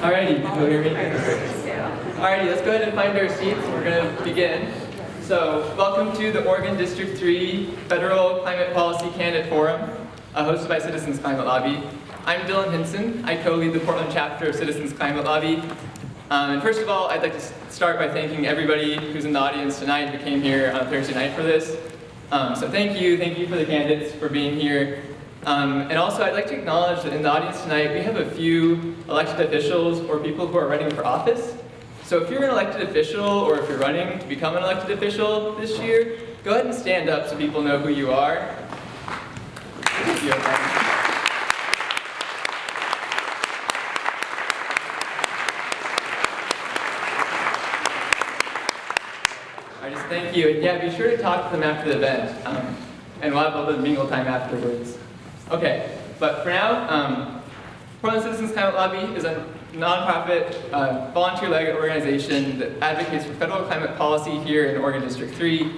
Alrighty, can you hear me? Alrighty, let's go ahead and find our seats. We're going to begin. So, welcome to the Oregon District 3 Federal Climate Policy Candidate Forum, hosted by Citizens Climate Lobby. I'm Dylan Hinson. I co-lead the Portland Chapter of Citizens Climate Lobby. And first of all, I'd like to start by thanking everybody who's in the audience tonight who came here on Thursday night for this. So thank you for the candidates for being here. And also, I'd like to acknowledge that in the audience tonight, we have a few elected officials or people who are running for office. So if you're an elected official or if you're running to become an elected official this year, go ahead and stand up so people know who you are. Thank you. And yeah, be sure to talk to them after the event. And we'll have a little bit of mingle time afterwards. Okay, but for now, Portland Citizens Climate Lobby is a nonprofit, volunteer-led organization that advocates for federal climate policy here in Oregon District 3.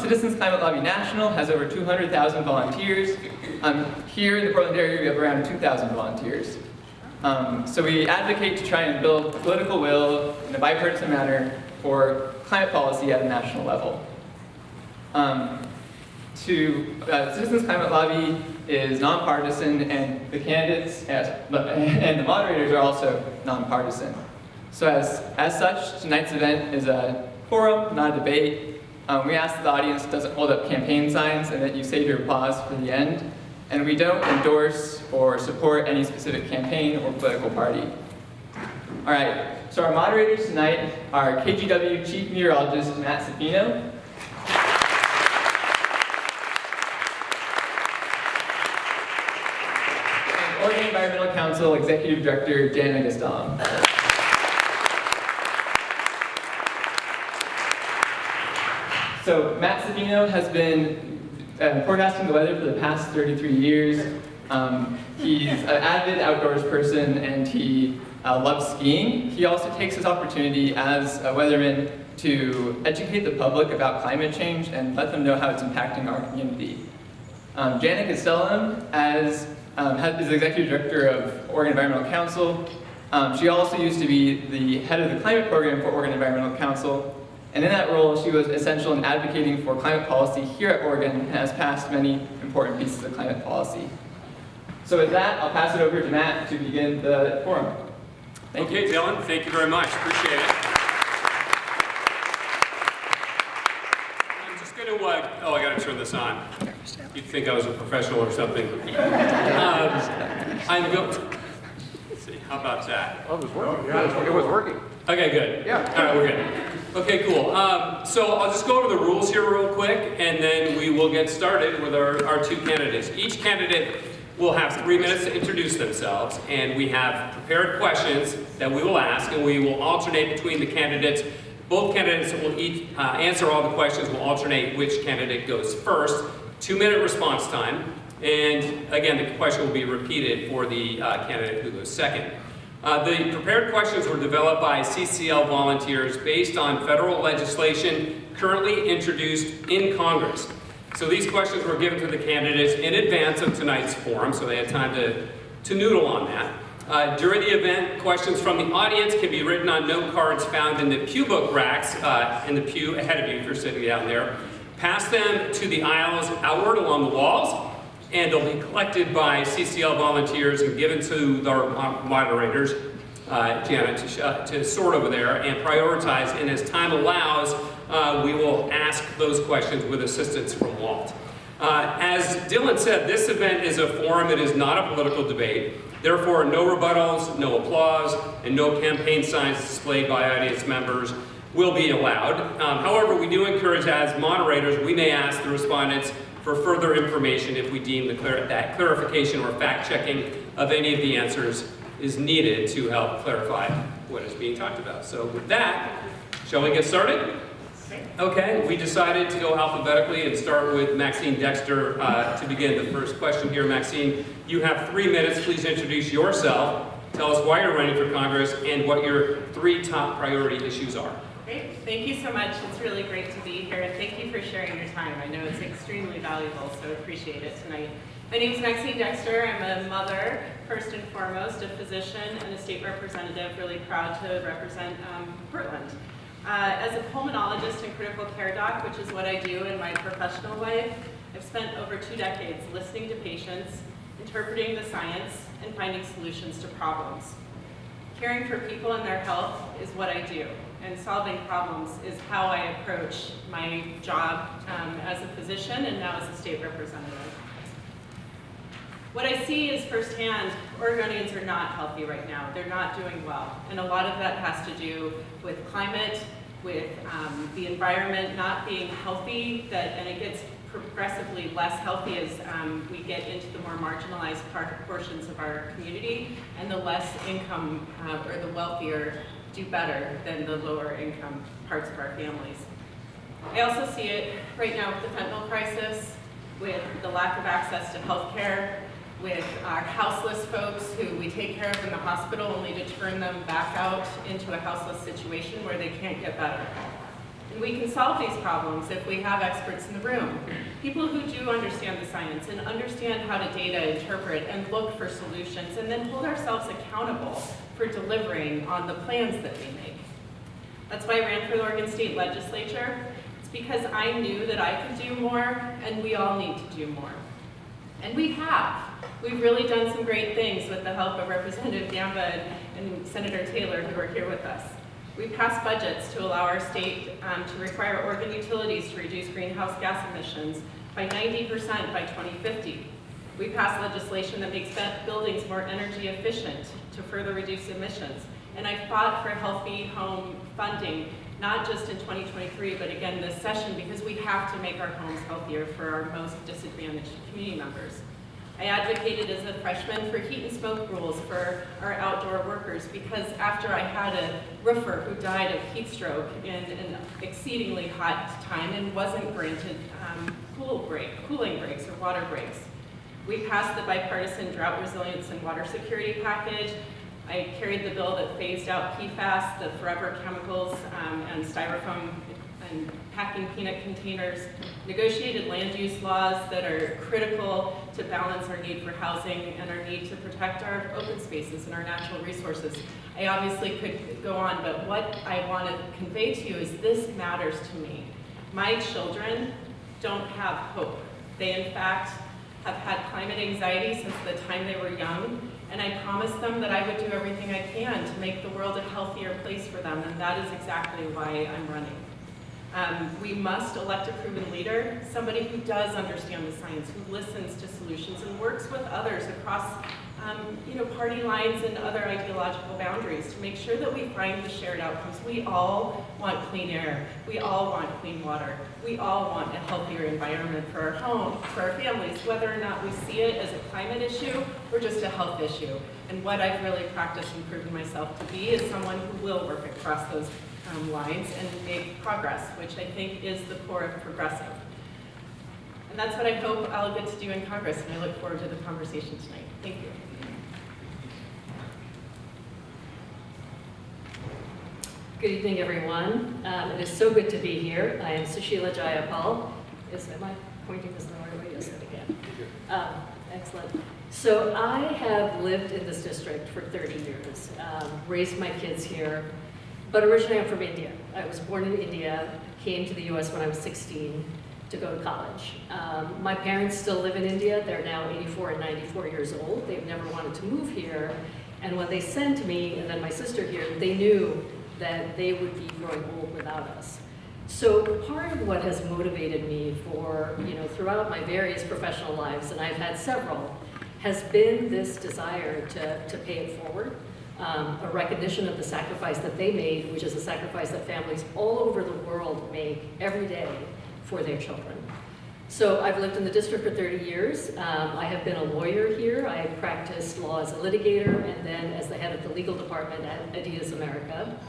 Citizens Climate Lobby National has over 200,000 volunteers. Here in the Portland area, we have around 2,000 volunteers. So we advocate to try and build political will in a bipartisan manner for climate policy at a national level. Citizens Climate Lobby is nonpartisan, and the candidates and the moderators are also nonpartisan. So as such, tonight's event is a forum, not a debate. We ask that the audience doesn't hold up campaign signs and that you save your applause for the end. And we don't endorse or support any specific campaign or political party. All right, so our moderators tonight are KGW Chief Meteorologist Matt Zaffino, and Oregon Environmental Council Executive Director Jana Gastellum. So Matt Zaffino has been forecasting the weather for the past 33 years. He's an avid outdoors person, and he loves skiing. He also takes his opportunity as a weatherman to educate the public about climate change and let them know how it's impacting our community. Jana Gastellum is the Executive Director of Oregon Environmental Council. She also used to be the head of the climate program for Oregon Environmental Council. And in that role, she was essential in advocating for climate policy here at Oregon and has passed many important pieces of climate policy. So with that, I'll pass it over to Matt to begin the forum. Thank you. Dylan, thank you very much. Appreciate it. I'm just going to, I got to turn this on. You'd think I was a professional or something. I'm going to, let's see, how about that? Oh, it was working. Yeah, it was working. Okay, good. Yeah. All right, we're good. Okay, cool. So I'll just go over the rules here real quick, and then we will get started with our two candidates. Each candidate will have 3 minutes to introduce themselves, and we have prepared questions that we will ask, and we will alternate between the candidates. Both candidates will each answer all the questions. We'll alternate which candidate goes first. 2-minute response time, and again, the question will be repeated for the candidate who goes second. The prepared questions were developed by CCL volunteers based on federal legislation currently introduced in Congress. So these questions were given to the candidates in advance of tonight's forum, so they had time to noodle on that. During the event, questions from the audience can be written on note cards found in the pew book racks in the pew ahead of you if you're sitting down there. Pass them to the aisles outward along the walls, and they'll be collected by CCL volunteers and given to our moderators, Jana, to sort over there and prioritize. And as time allows, we will ask those questions with assistance from Walt. As Dylan said, this event is a forum. It is not a political debate. Therefore, no rebuttals, no applause, and no campaign signs displayed by audience members will be allowed. However, we do encourage, as moderators, we may ask the respondents for further information if we deem that clarification or fact-checking of any of the answers is needed to help clarify what is being talked about. So with that, shall we get started? Okay, we decided to go alphabetically and start with Maxine Dexter to begin the first question here. Maxine, you have 3 minutes. Please introduce yourself. Tell us why you're running for Congress and what your 3 top priority issues are. Great, thank you so much. It's really great to be here, and thank you for sharing your time. I know it's extremely valuable, so appreciate it tonight. My name is Maxine Dexter. I'm a mother, first and foremost, a physician, and a state representative, really proud to represent Portland. As a pulmonologist and critical care doc, which is what I do in my professional life, I've spent over 2 decades listening to patients, interpreting the science, and finding solutions to problems. Caring for people and their health is what I do, and solving problems is how I approach my job as a physician and now as a state representative. What I see is firsthand, Oregonians are not healthy right now. They're not doing well. And a lot of that has to do with climate, with the environment not being healthy, and it gets progressively less healthy as we get into the more marginalized portions of our community, and the less income or the wealthier do better than the lower income parts of our families. I also see it right now with the fentanyl crisis, with the lack of access to health care, with our houseless folks who we take care of in the hospital only to turn them back out into a houseless situation where they can't get better. And we can solve these problems if we have experts in the room, people who do understand the science and understand how to data interpret and look for solutions, and then hold ourselves accountable for delivering on the plans that we make. That's why I ran for the Oregon State Legislature. It's because I knew that I could do more, and we all need to do more. And we have. We've really done some great things with the help of Representative Jana and Senator Taylor, who are here with us. We passed budgets to allow our state to require Oregon utilities to reduce greenhouse gas emissions by 90% by 2050. We passed legislation that makes buildings more energy efficient to further reduce emissions. And I fought for healthy home funding, not just in 2023, but again this session, because we have to make our homes healthier for our most disadvantaged community members. I advocated as a freshman for heat and smoke rules for our outdoor workers, because after I had a roofer who died of heat stroke in an exceedingly hot time and wasn't granted cooling breaks or water breaks. We passed the bipartisan drought resilience and water security package. I carried the bill that phased out PFAS, the forever chemicals, and styrofoam and packing peanut containers, negotiated land use laws that are critical to balance our need for housing and our need to protect our open spaces and our natural resources. I obviously could go on, but what I want to convey to you is this matters to me. My children don't have hope. They, in fact, have had climate anxiety since the time they were young, and I promised them that I would do everything I can to make the world a healthier place for them, and that is exactly why I'm running. We must elect a proven leader, somebody who does understand the science, who listens to solutions and works with others across party lines and other ideological boundaries to make sure that we find the shared outcomes. We all want clean air. We all want clean water. We all want a healthier environment for our home, for our families, whether or not we see it as a climate issue or just a health issue. And what I've really practiced and proven myself to be is someone who will work across those lines and make progress, which I think is the core of progressive. And that's what I hope I'll get to do in Congress, and I look forward to the conversation tonight. Thank you. Good evening, everyone. It is so good to be here. I am Susheela Jayapal. Am I pointing this in the right way? Yes, again. Excellent. So I have lived in this district for 30 years, raised my kids here, but originally I'm from India. I was born in India, came to the US when I was 16 to go to college. My parents still live in India. They're now 84 and 94 years old. They've never wanted to move here. And when they sent me and then my sister here, they knew that they would be growing old without us. So part of what has motivated me for, throughout my various professional lives, and I've had several, has been this desire to pay it forward. A recognition of the sacrifice that they made, which is a sacrifice that families all over the world make every day for their children. So I've lived in the district for 30 years. I have been a lawyer here. I have practiced law as a litigator and then as the head of the legal department at Adidas America.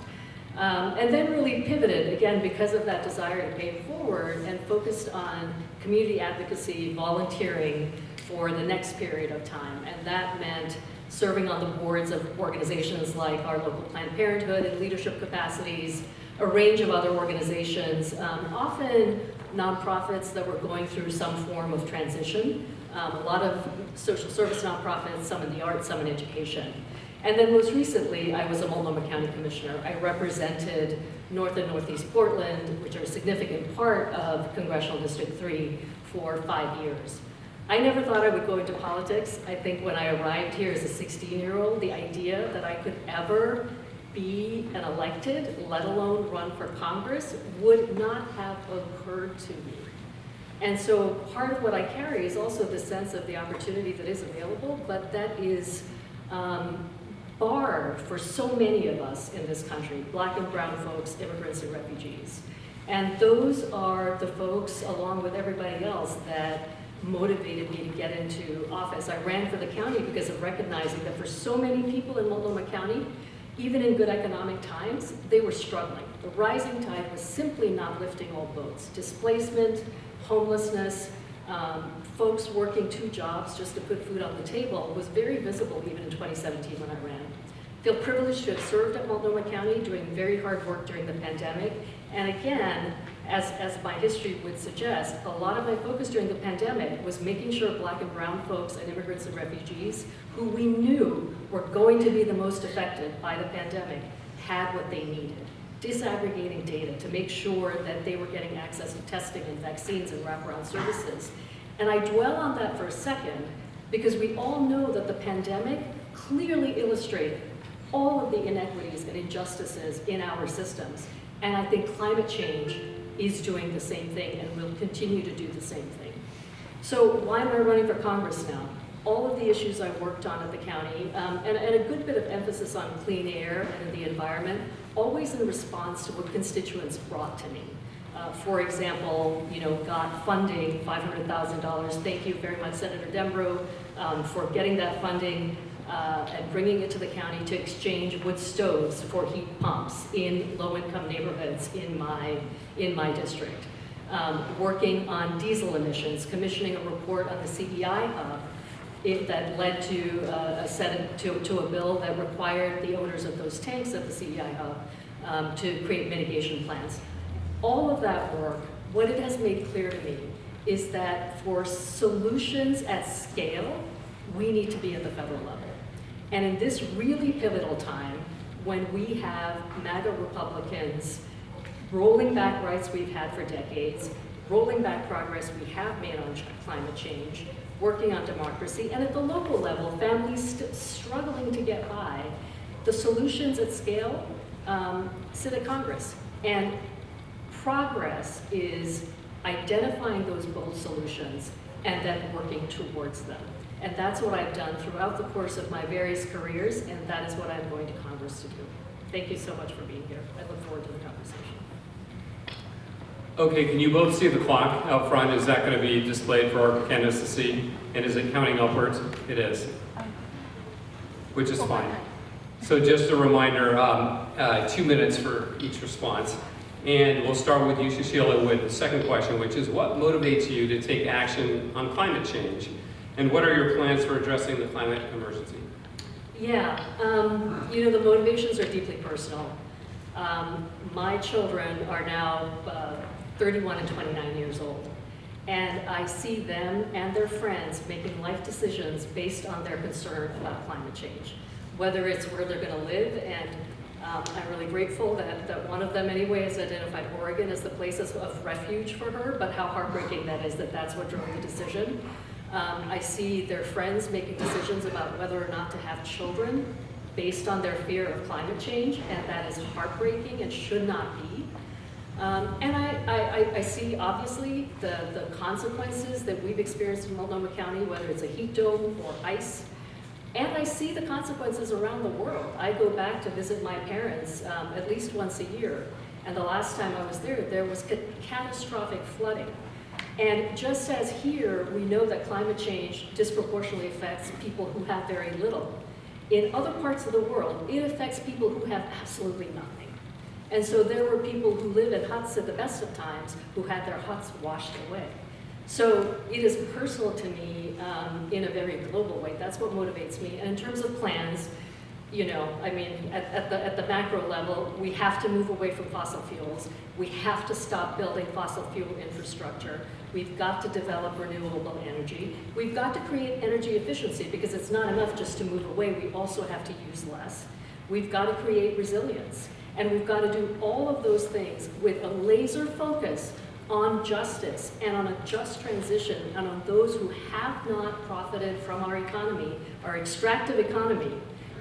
And then really pivoted, again, because of that desire to pay it forward and focused on community advocacy, volunteering for the next period of time. And that meant serving on the boards of organizations like our local Planned Parenthood in leadership capacities, a range of other organizations, often nonprofits that were going through some form of transition, a lot of social service nonprofits, some in the arts, some in education. And then most recently, I was a Multnomah County Commissioner. I represented North and Northeast Portland, which are a significant part of Congressional District 3, for 5 years. I never thought I would go into politics. I think when I arrived here as a 16-year-old, the idea that I could ever be an elected, let alone run for Congress, would not have occurred to me. And so part of what I carry is also the sense of the opportunity that is available, but that is barred for so many of us in this country, Black and brown folks, immigrants and refugees. And those are the folks, along with everybody else, that motivated me to get into office. I ran for the county because of recognizing that for so many people in Multnomah County, even in good economic times, they were struggling. The rising tide was simply not lifting all boats. Displacement, homelessness, folks working 2 jobs just to put food on the table was very visible even in 2017 when I ran. I feel privileged to have served at Multnomah County, doing very hard work during the pandemic. And again, as my history would suggest, a lot of my focus during the pandemic was making sure Black and brown folks and immigrants and refugees, who we knew were going to be the most affected by the pandemic, had what they needed. Disaggregating data to make sure that they were getting access to testing and vaccines and wraparound services. And I dwell on that for a second because we all know that the pandemic clearly illustrated all of the inequities and injustices in our systems. And I think climate change is doing the same thing and will continue to do the same thing. So why am I running for Congress now? All of the issues I worked on at the county, and a good bit of emphasis on clean air and the environment, always in response to what constituents brought to me. For example, got funding, $500,000. Thank you very much, Senator Dembrow, for getting that funding and bringing it to the county to exchange wood stoves for heat pumps in low-income neighborhoods in my district. Working on diesel emissions, commissioning a report on the CEI hub that led to a bill that required the owners of those tanks at the CEI hub to create mitigation plans. All of that work, what it has made clear to me is that for solutions at scale, we need to be at the federal level. And in this really pivotal time, when we have MAGA Republicans rolling back rights we've had for decades, rolling back progress we have made on climate change, working on democracy, and at the local level, families struggling to get by, the solutions at scale sit at Congress. And progress is identifying those bold solutions and then working towards them. And that's what I've done throughout the course of my various careers, and that is what I'm going to Congress to do. Thank you so much for being here. I look forward to the conversation. Okay, can you both see the clock out front? Is that going to be displayed for our candidates to see? And is it counting upwards? It is, which is fine. So just a reminder, 2 minutes for each response. And we'll start with you, Susheela, with the second question, which is what motivates you to take action on climate change? And what are your plans for addressing the climate emergency? Yeah, the motivations are deeply personal. My children are now 31 and 29 years old. And I see them and their friends making life decisions based on their concern about climate change. Whether it's where they're going to live, and I'm really grateful that one of them anyway has identified Oregon as the place of refuge for her, but how heartbreaking that is that that's what drove the decision. I see their friends making decisions about whether or not to have children based on their fear of climate change, and that is heartbreaking and should not be. And I see, obviously, the consequences that we've experienced in Multnomah County, whether it's a heat dome or ice. And I see the consequences around the world. I go back to visit my parents at least once a year. And the last time I was there was catastrophic flooding. And just as here, we know that climate change disproportionately affects people who have very little. In other parts of the world, it affects people who have absolutely nothing. And so there were people who live in huts at the best of times who had their huts washed away. So it is personal to me in a very global way. That's what motivates me. And in terms of plans, You know, I mean, at the macro level, we have to move away from fossil fuels. We have to stop building fossil fuel infrastructure. We've got to develop renewable energy. We've got to create energy efficiency because it's not enough just to move away. We also have to use less. We've got to create resilience. And we've got to do all of those things with a laser focus on justice and on a just transition and on those who have not profited from our economy, our extractive economy.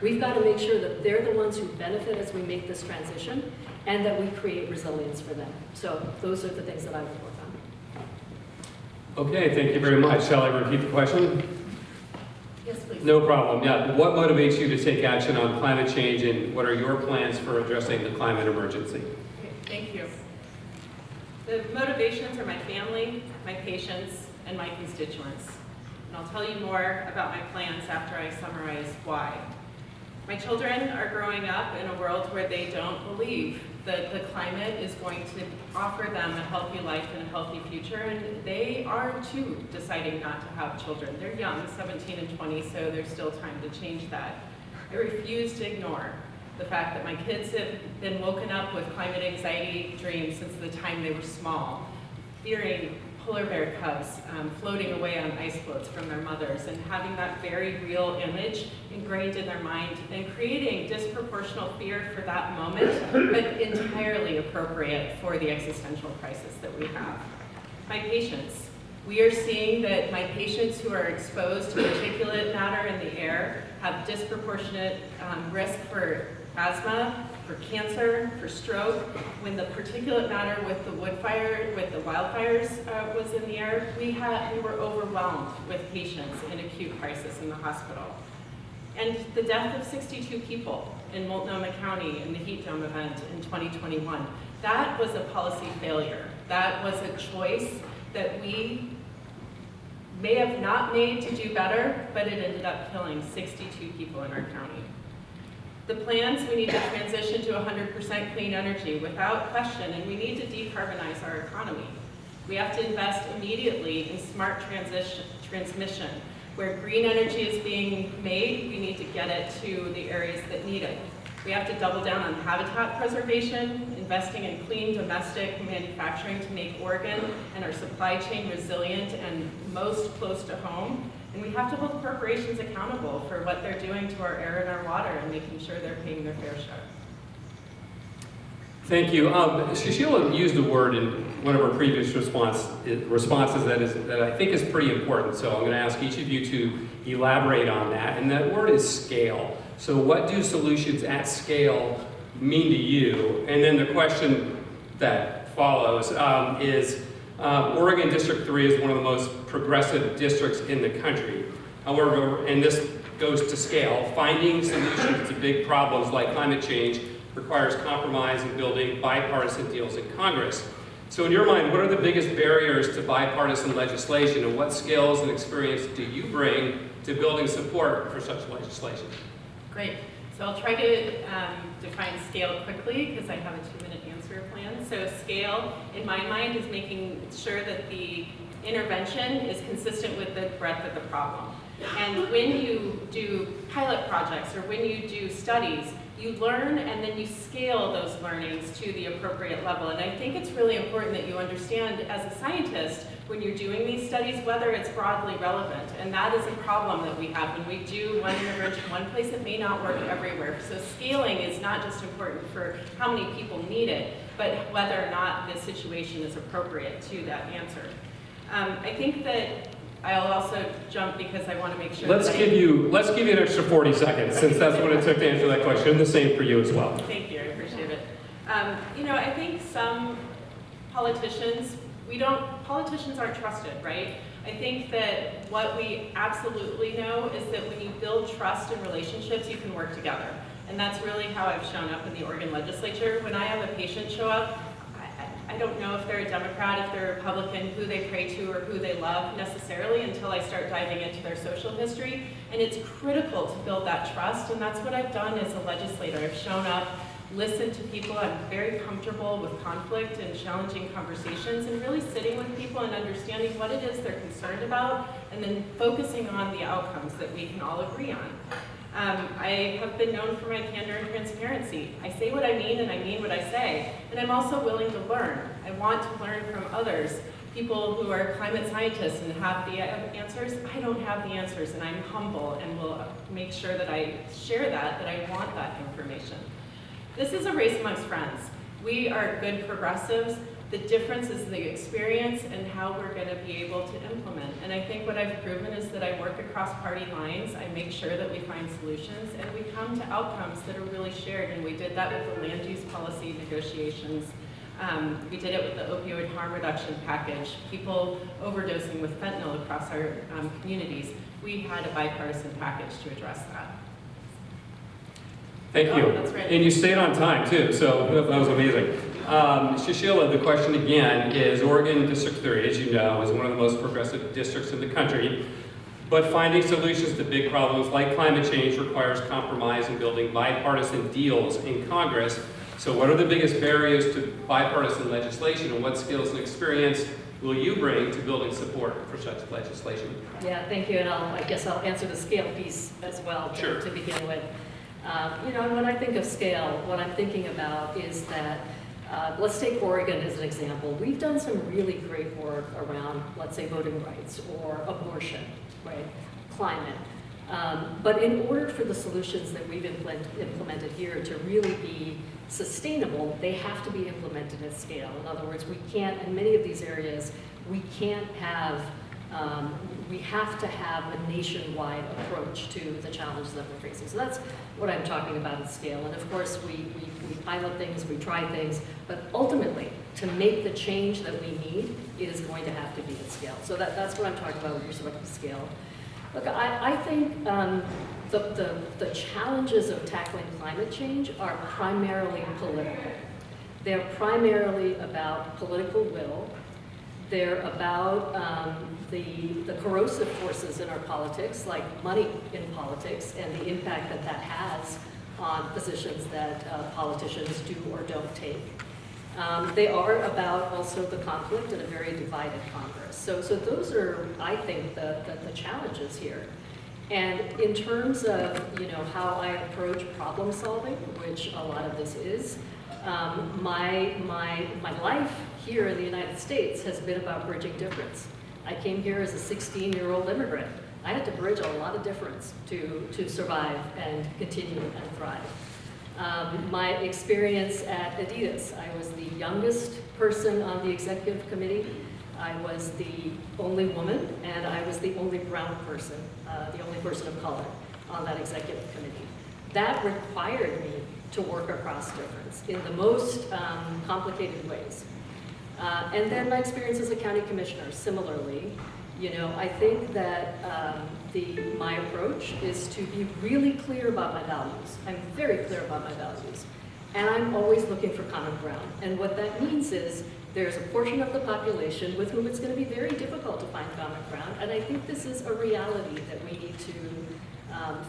We've got to make sure that they're the ones who benefit as we make this transition and that we create resilience for them. So those are the things that I would work on. Okay, thank you very much. Shall I repeat the question? Yes, please. No problem, yeah. What motivates you to take action on climate change, and what are your plans for addressing the climate emergency? Okay, thank you. The motivations are my family, my patients, and my constituents. And I'll tell you more about my plans after I summarize why. My children are growing up in a world where they don't believe that the climate is going to offer them a healthy life and a healthy future, and they are too deciding not to have children. They're young, 17 and 20, so there's still time to change that. I refuse to ignore the fact that my kids have been woken up with climate anxiety dreams since the time they were small, fearing polar bear cubs floating away on ice floats from their mothers and having that very real image ingrained in their mind and creating disproportional fear for that moment, but entirely appropriate for the existential crisis that we have. My patients. We are seeing that my patients who are exposed to particulate matter in the air have disproportionate risk for asthma, for cancer, for stroke. When the particulate matter with the wildfires was in the air, we were overwhelmed with patients in acute crisis in the hospital. And the death of 62 people in Multnomah County in the heat dome event in 2021, that was a policy failure. That was a choice that we may have not made to do better, but it ended up killing 62 people in our county. The plans, we need to transition to 100% clean energy without question, and we need to decarbonize our economy. We have to invest immediately in smart transmission. Where green energy is being made, we need to get it to the areas that need it. We have to double down on habitat preservation, investing in clean domestic manufacturing to make Oregon and our supply chain resilient and most close to home. And we have to hold corporations accountable for what they're doing to our air and our water and making sure they're paying their fair share. Thank you. Susheela used a word in one of her previous responses that I think is pretty important. So I'm going to ask each of you to elaborate on that. And that word is scale. So what do solutions at scale mean to you? And then the question that follows is, Oregon District 3 is one of the most progressive districts in the country. However, and this goes to scale, finding solutions to big problems like climate change requires compromise in building bipartisan deals in Congress. So in your mind, what are the biggest barriers to bipartisan legislation, and what skills and experience do you bring to building support for such legislation? Great. So I'll try to define scale quickly because I have a 2-minute answer plan. So scale, in my mind, is making sure that the intervention is consistent with the breadth of the problem. And when you do pilot projects or when you do studies, you learn and then you scale those learnings to the appropriate level. And I think it's really important that you understand as a scientist when you're doing these studies whether it's broadly relevant. And that is a problem that we have when we do one intervention one place, it may not work everywhere. So scaling is not just important for how many people need it, but whether or not the situation is appropriate to that answer. I think that I'll also jump because I want to make sure Let's give you an extra 40 seconds since that's what it took to answer that question. The same for you as well. Thank you, I appreciate it. I think some politicians aren't trusted, right? I think that what we absolutely know is that when you build trust in relationships, you can work together. And that's really how I've shown up in the Oregon legislature. When I have a patient show up, I don't know if they're a Democrat, if they're a Republican, who they pray to or who they love necessarily until I start diving into their social history. And it's critical to build that trust, and that's what I've done as a legislator. I've shown up, listened to people. I'm very comfortable with conflict and challenging conversations and really sitting with people and understanding what it is they're concerned about and then focusing on the outcomes that we can all agree on. I have been known for my candor and transparency. I say what I mean and I mean what I say. And I'm also willing to learn. I want to learn from others, people who are climate scientists and have the answers. I don't have the answers, and I'm humble and will make sure that I share that I want that information. This is a race amongst friends. We are good progressives. The difference is the experience and how we're going to be able to implement. And I think what I've proven is that I work across party lines. I make sure that we find solutions and we come to outcomes that are really shared. And we did that with the land use policy negotiations. We did it with the opioid harm reduction package, people overdosing with fentanyl across our communities. We had a bipartisan package to address that. Thank you. Oh, that's right. And you stayed on time too, so that was amazing. Susheela, the question again is Oregon District 30, as you know, is one of the most progressive districts in the country. But finding solutions to big problems like climate change requires compromise and building bipartisan deals in Congress. So what are the biggest barriers to bipartisan legislation, and what skills and experience will you bring to building support for such legislation? Yeah, thank you, and I guess I'll answer the scale piece as well Sure. to begin with. You know, when I think of scale, what I'm thinking about is that, let's take Oregon as an example. We've done some really great work around, let's say, voting rights or abortion, right, climate. But in order for the solutions that we've implemented here to really be sustainable, they have to be implemented at scale. In other words, we can't, in many of these areas, we can't have, we have to have a nationwide approach to the challenges that we're facing. So that's what I'm talking about at scale. And of course, we pilot things, we try things, but ultimately, to make the change that we need, it is going to have to be at scale. So that's what I'm talking about with respect to scale. Look, I think the challenges of tackling climate change are primarily political. They're primarily about political will. They're about the corrosive forces in our politics, like money in politics, and the impact that that has on positions that politicians do or don't take. They are about also the conflict in a very divided Congress. So those are, I think, the challenges here. And in terms of, you know, how I approach problem solving, which a lot of this is, my life here in the United States has been about bridging difference. I came here as a 16-year-old immigrant. I had to bridge a lot of difference to survive and continue and thrive. My experience at Adidas, I was the youngest person on the executive committee. I was the only woman, and I was the only brown person, the only person of color on that executive committee. That required me to work across difference in the most complicated ways. And then my experience as a county commissioner, similarly, you know, I think that my approach is to be really clear about my values. I'm very clear about my values. And I'm always looking for common ground. And what that means is there's a portion of the population with whom it's going to be very difficult to find common ground. And I think this is a reality that we need to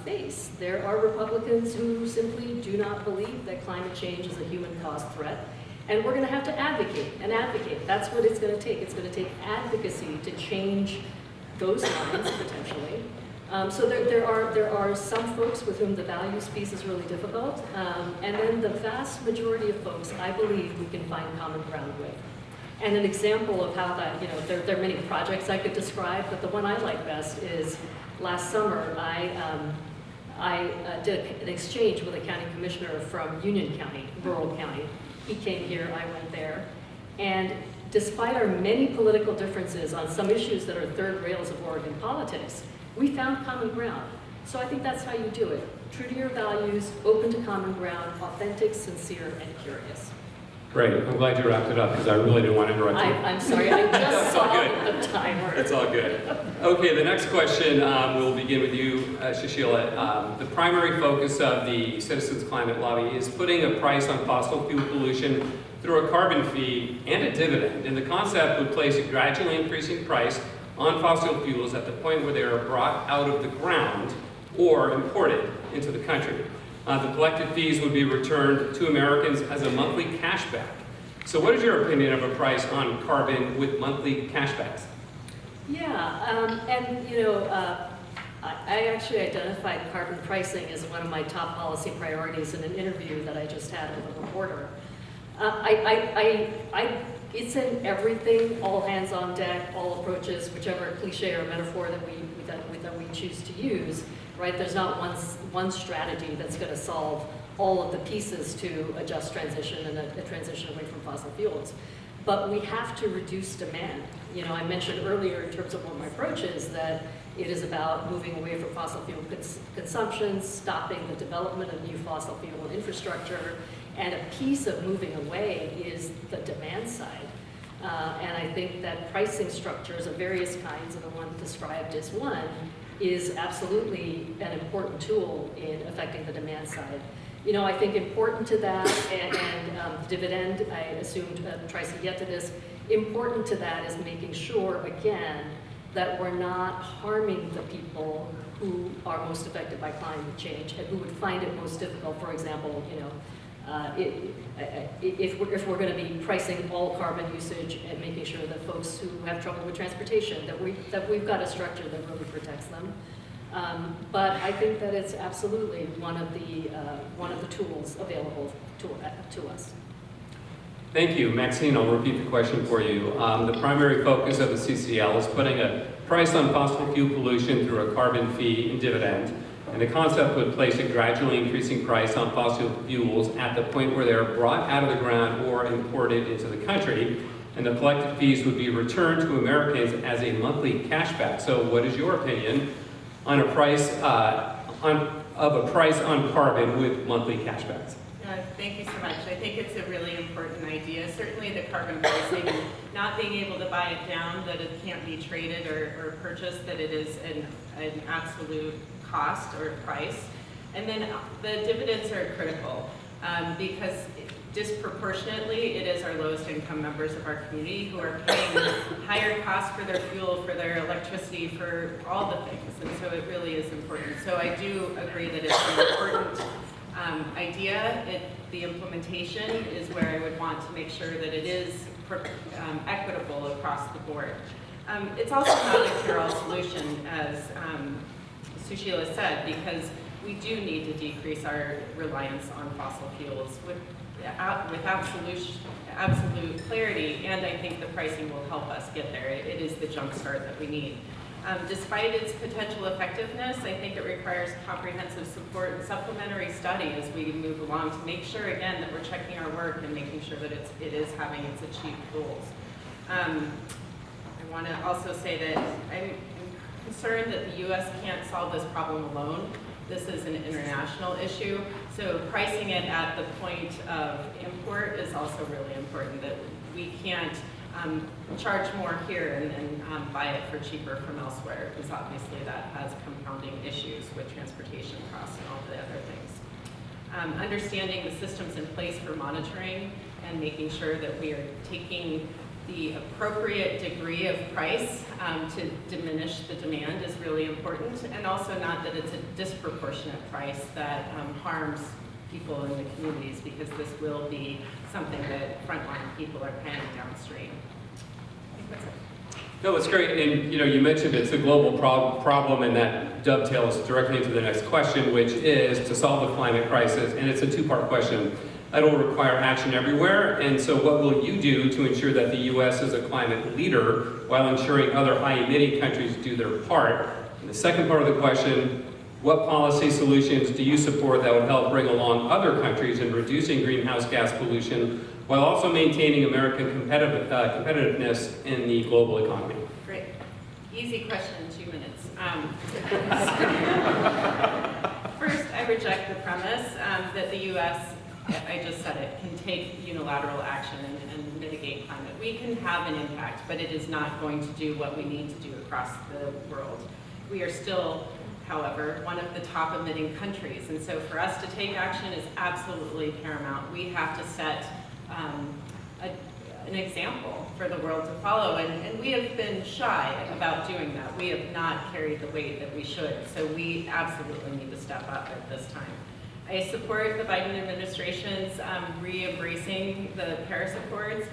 face. There are Republicans who simply do not believe that climate change is a human-caused threat. And we're going to have to advocate and advocate. That's what it's going to take. It's going to take advocacy to change those lines, potentially. So there are some folks with whom the values piece is really difficult. And then the vast majority of folks, I believe, we can find common ground with. And an example of how that, you know, there are many projects I could describe, but the one I like best is last summer, I did an exchange with a county commissioner from Union County, rural county. He came here, I went there. And despite our many political differences on some issues that are third rails of Oregon politics, we found common ground. So I think that's how you do it. True to your values, open to common ground, authentic, sincere, and curious. Great. I'm glad you wrapped it up because I really didn't want to interrupt you. I'm sorry, I just saw the timer. It's all good. Okay, the next question we'll begin with you, Susheela. The primary focus of the Citizens Climate Lobby is putting a price on fossil fuel pollution through a carbon fee and a dividend. And the concept would place a gradually increasing price on fossil fuels at the point where they are brought out of the ground or imported into the country. The collected fees would be returned to Americans as a monthly cashback. So what is your opinion of a price on carbon with monthly cashbacks? Yeah, and you know, I actually identified carbon pricing as one of my top policy priorities in an interview that I just had with a reporter. It's in everything, all hands on deck, all approaches, whichever cliche or metaphor that we choose to use, right? There's not one strategy that's going to solve all of the pieces to a just transition and a transition away from fossil fuels. But we have to reduce demand. You know, I mentioned earlier in terms of what my approach is that it is about moving away from fossil fuel consumption, stopping the development of new fossil fuel infrastructure, and a piece of moving away is the demand side. And I think that pricing structures of various kinds, and the one described as one, is absolutely an important tool in affecting the demand side. You know, I think important to that, and dividend, I assumed tries to get to this, important to that is making sure, again, that we're not harming the people who are most affected by climate change and who would find it most difficult. For example, you know, if we're going to be pricing all carbon usage and making sure that folks who have trouble with transportation, that we've got a structure that really protects them. But I think that it's absolutely one of the tools available to us. Thank you. Maxine, I'll repeat the question for you. The primary focus of the CCL is putting a price on fossil fuel pollution through a carbon fee and dividend. And the concept would place a gradually increasing price on fossil fuels at the point where they're brought out of the ground or imported into the country. And the collected fees would be returned to Americans as a monthly cashback. So what is your opinion on a price of a price on carbon with monthly cashbacks? Thank you so much. I think it's a really important idea. Certainly the carbon pricing, not being able to buy it down, that it can't be traded or purchased, that it is an absolute cost or price. And then the dividends are critical because disproportionately it is our lowest income members of our community who are paying higher costs for their fuel, for their electricity, for all the things. And so it really is important. So I do agree that it's an important idea. The implementation is where I would want to make sure that it is equitable across the board. It's also not a cure-all solution, as Susheela said, because we do need to decrease our reliance on fossil fuels with absolute clarity, and I think the pricing will help us get there. It is the jump start that we need. Despite its potential effectiveness, I think it requires comprehensive support and supplementary study as we move along to make sure, again, that we're checking our work and making sure that it is having its achieved goals. I want to also say that I'm concerned that the U.S. can't solve this problem alone. This is an international issue, so pricing it at the point of import is also really important, that we can't charge more here and then buy it for cheaper from elsewhere, because obviously that has compounding issues with transportation costs and all the other things. Understanding the systems in place for monitoring and making sure that we are taking the appropriate degree of price to diminish the demand is really important, and also not that it's a disproportionate price that harms people in the communities, because this will be something that frontline people are paying downstream. I think that's it. No, it's great, and you mentioned it's a global problem, and that dovetails directly into the next question, which is to solve the climate crisis, and it's a two-part question. It'll require action everywhere, and so what will you do to ensure that the U.S. is a climate leader while ensuring other high-emitting countries do their part? And the second part of the question, what policy solutions do you support that would help bring along other countries in reducing greenhouse gas pollution while also maintaining American competitiveness in the global economy? Great. Easy question in 2 minutes. First, I reject the premise that the U.S., I just said it, can take unilateral action and mitigate climate. We can have an impact, but it is not going to do what we need to do across the world. We are still, however, one of the top emitting countries, and so for us to take action is absolutely paramount. We have to set an example for the world to follow, and we have been shy about doing that. We have not carried the weight that we should, so we absolutely need to step up at this time. I support the Biden administration's re-embracing the Paris Accords.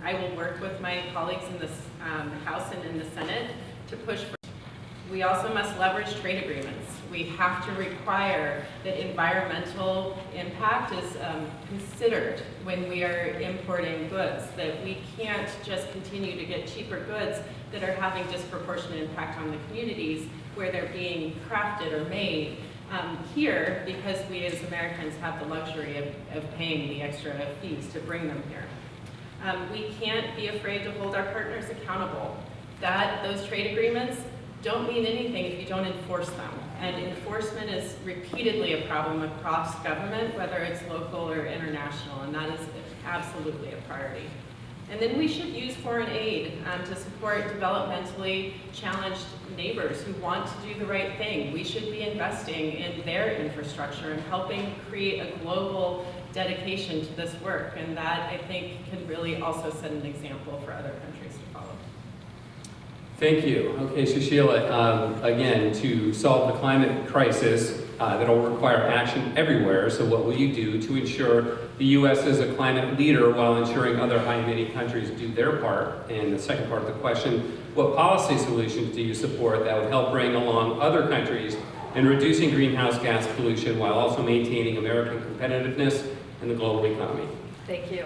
I will work with my colleagues in the House and in the Senate to push for We also must leverage trade agreements. We have to require that environmental impact is considered when we are importing goods, that we can't just continue to get cheaper goods that are having disproportionate impact on the communities where they're being crafted or made here, because we as Americans have the luxury of paying the extra fees to bring them here. We can't be afraid to hold our partners accountable. Those trade agreements don't mean anything if you don't enforce them. And enforcement is repeatedly a problem across government, whether it's local or international, and that is absolutely a priority. And then we should use foreign aid to support developmentally challenged neighbors who want to do the right thing. We should be investing in their infrastructure and helping create a global dedication to this work. And that, I think, can really also set an example for other countries to follow. Thank you. Okay, Susheela, again, to solve the climate crisis, that'll require action everywhere. So what will you do to ensure the U.S. is a climate leader while ensuring other high-emitting countries do their part? And the second part of the question, what policy solutions do you support that would help bring along other countries in reducing greenhouse gas pollution while also maintaining American competitiveness in the global economy? Thank you.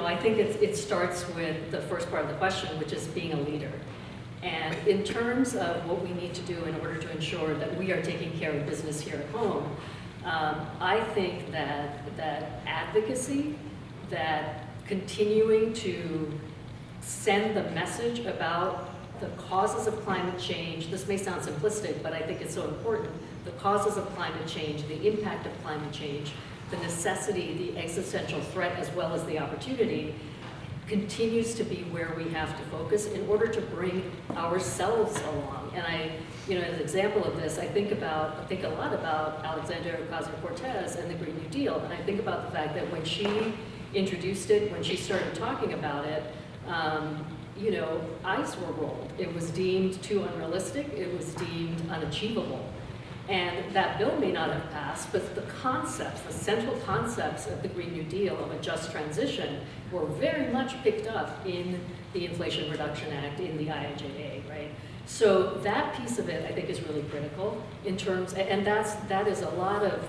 I think it starts with the first part of the question, which is being a leader. And in terms of what we need to do in order to ensure that we are taking care of business here at home, I think that advocacy, that continuing to send the message about the causes of climate change, this may sound simplistic, but I think it's so important, the causes of climate change, the impact of climate change, the necessity, the existential threat, as well as the opportunity, continues to be where we have to focus in order to bring ourselves along. And as an example of this, I think a lot about Alexandria Ocasio-Cortez and the Green New Deal, and I think about the fact that when she introduced it, when she started talking about it, eyes were rolled. It was deemed too unrealistic. It was deemed unachievable. And that bill may not have passed, but the concepts, the central concepts of the Green New Deal of a just transition were very much picked up in the Inflation Reduction Act, in the IIJA, right? So that piece of it, I think, is really critical in terms, and that is a lot of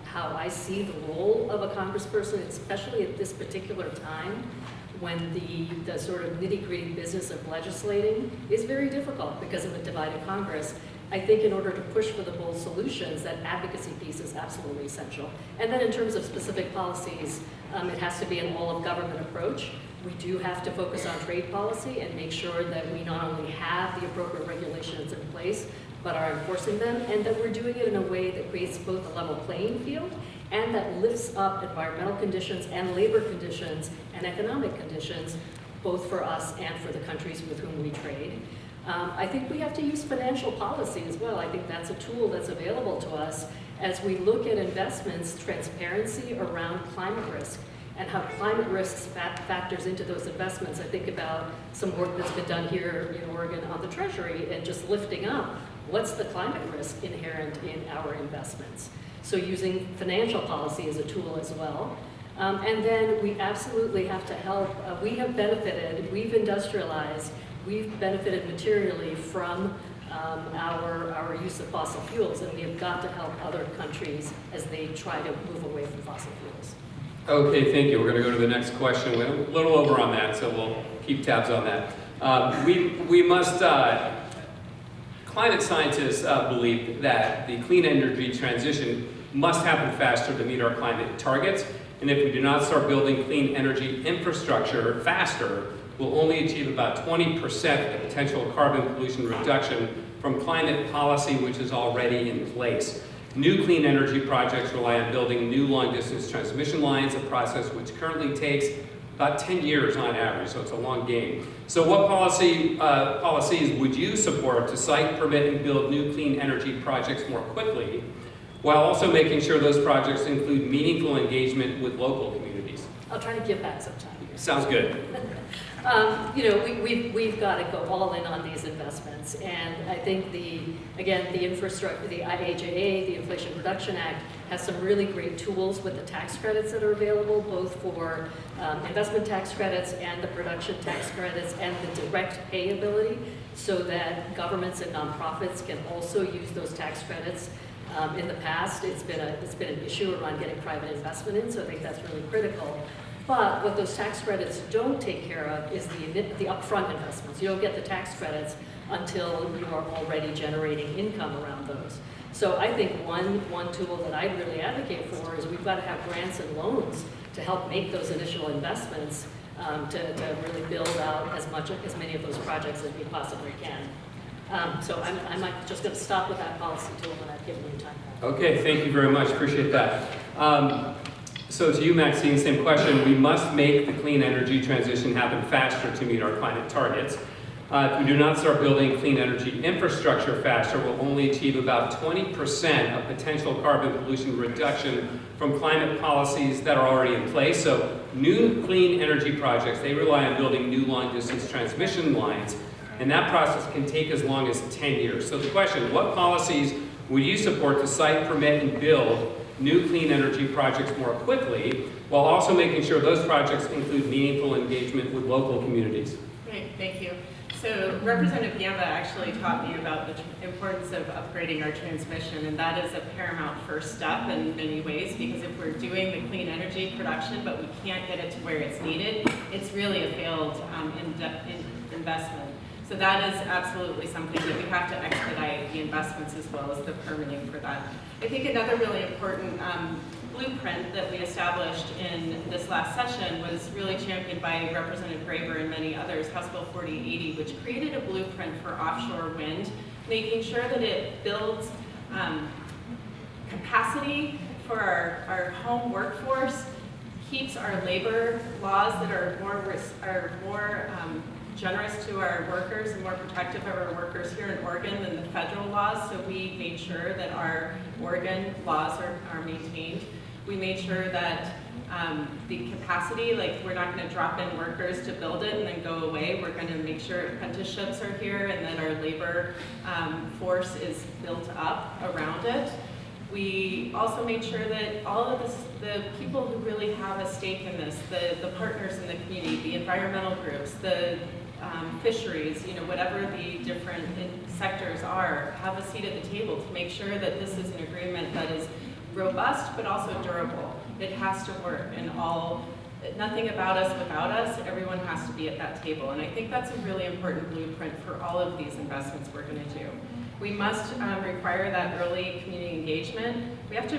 how I see the role of a congressperson, especially at this particular time, when the sort of nitty-gritty business of legislating is very difficult because of a divided Congress. I think in order to push for the bold solutions, that advocacy piece is absolutely essential. And then in terms of specific policies, it has to be an all-of-government approach. We do have to focus on trade policy and make sure that we not only have the appropriate regulations in place, but are enforcing them, and that we're doing it in a way that creates both a level playing field and that lifts up environmental conditions and labor conditions and economic conditions, both for us and for the countries with whom we trade. I think we have to use financial policy as well. I think that's a tool that's available to us as we look at investments, transparency around climate risk and how climate risk factors into those investments. I think about some work that's been done here in Oregon on the Treasury and just lifting up what's the climate risk inherent in our investments. So using financial policy as a tool as well. And then we absolutely have to help. We have benefited, we've industrialized, we've benefited materially from our use of fossil fuels, and we have got to help other countries as they try to move away from fossil fuels. Okay, thank you. We're going to go to the next question. We're a little over on that, so we'll keep tabs on that. We must, climate scientists believe that the clean energy transition must happen faster to meet our climate targets, and if we do not start building clean energy infrastructure faster, we'll only achieve about 20% of the potential carbon pollution reduction from climate policy, which is already in place. New clean energy projects rely on building new long-distance transmission lines, a process which currently takes about 10 years on average, so it's a long game. So what policies would you support to site, permit, and build new clean energy projects more quickly? while also making sure those projects include meaningful engagement with local communities. I'll try to give back some time. Sounds good. We've got to go all in on these investments, and I think the infrastructure, the IIJA, the Inflation Reduction Act, has some really great tools with the tax credits that are available, both for investment tax credits and the production tax credits and the direct pay ability, so that governments and nonprofits can also use those tax credits. In the past, it's been an issue around getting private investment in, so I think that's really critical. But what those tax credits don't take care of is the upfront investments. You don't get the tax credits until you are already generating income around those. So I think one tool that I really advocate for is we've got to have grants and loans to help make those initial investments to really build out as many of those projects as we possibly can. So I'm just going to stop with that policy tool when I've given you time. Okay, thank you very much. Appreciate that. So to you, Maxine, same question. We must make the clean energy transition happen faster to meet our climate targets. If we do not start building clean energy infrastructure faster, we'll only achieve about 20% of potential carbon pollution reduction from climate policies that are already in place. So new clean energy projects, they rely on building new long-distance transmission lines, and that process can take as long as 10 years. So the question, what policies would you support to site, permit, and build new clean energy projects more quickly, while also making sure those projects include meaningful engagement with local communities? Great, thank you. So Representative Jana actually taught me about the importance of upgrading our transmission, and that is a paramount first step in many ways, because if we're doing the clean energy production but we can't get it to where it's needed, it's really a failed investment. So that is absolutely something that we have to expedite the investments as well as the permitting for that. I think another really important blueprint that we established in this last session was really championed by Representative Graber and many others, House Bill 4080, which created a blueprint for offshore wind, making sure that it builds capacity for our home workforce, keeps our labor laws that are more generous to our workers and more protective of our workers here in Oregon than the federal laws. So we made sure that our Oregon laws are maintained. We made sure that the capacity, like we're not going to drop in workers to build it and then go away. We're going to make sure apprenticeships are here and that our labor force is built up around it. We also made sure that all of this, the people who really have a stake in this, the partners in the community, the environmental groups, the fisheries, whatever the different sectors are, have a seat at the table to make sure that this is an agreement that is robust but also durable. It has to work, and nothing about us without us. Everyone has to be at that table, and I think that's a really important blueprint for all of these investments we're going to do. We must require that early community engagement. We have to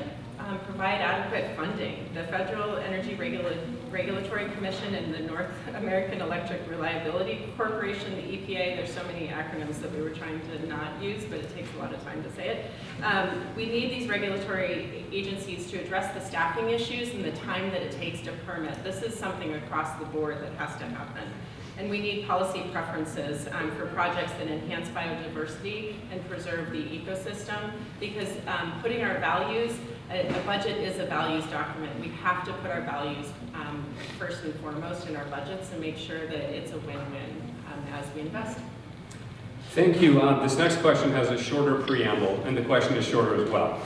provide adequate funding. The Federal Energy Regulatory Commission and the North American Electric Reliability Corporation, the EPA, there's so many acronyms that we were trying to not use, but it takes a lot of time to say it. We need these regulatory agencies to address the staffing issues and the time that it takes to permit. This is something across the board that has to happen. And we need policy preferences for projects that enhance biodiversity and preserve the ecosystem, because putting our values, a budget is a values document. We have to put our values first and foremost in our budgets and make sure that it's a win-win as we invest. Thank you. This next question has a shorter preamble, and the question is shorter as well.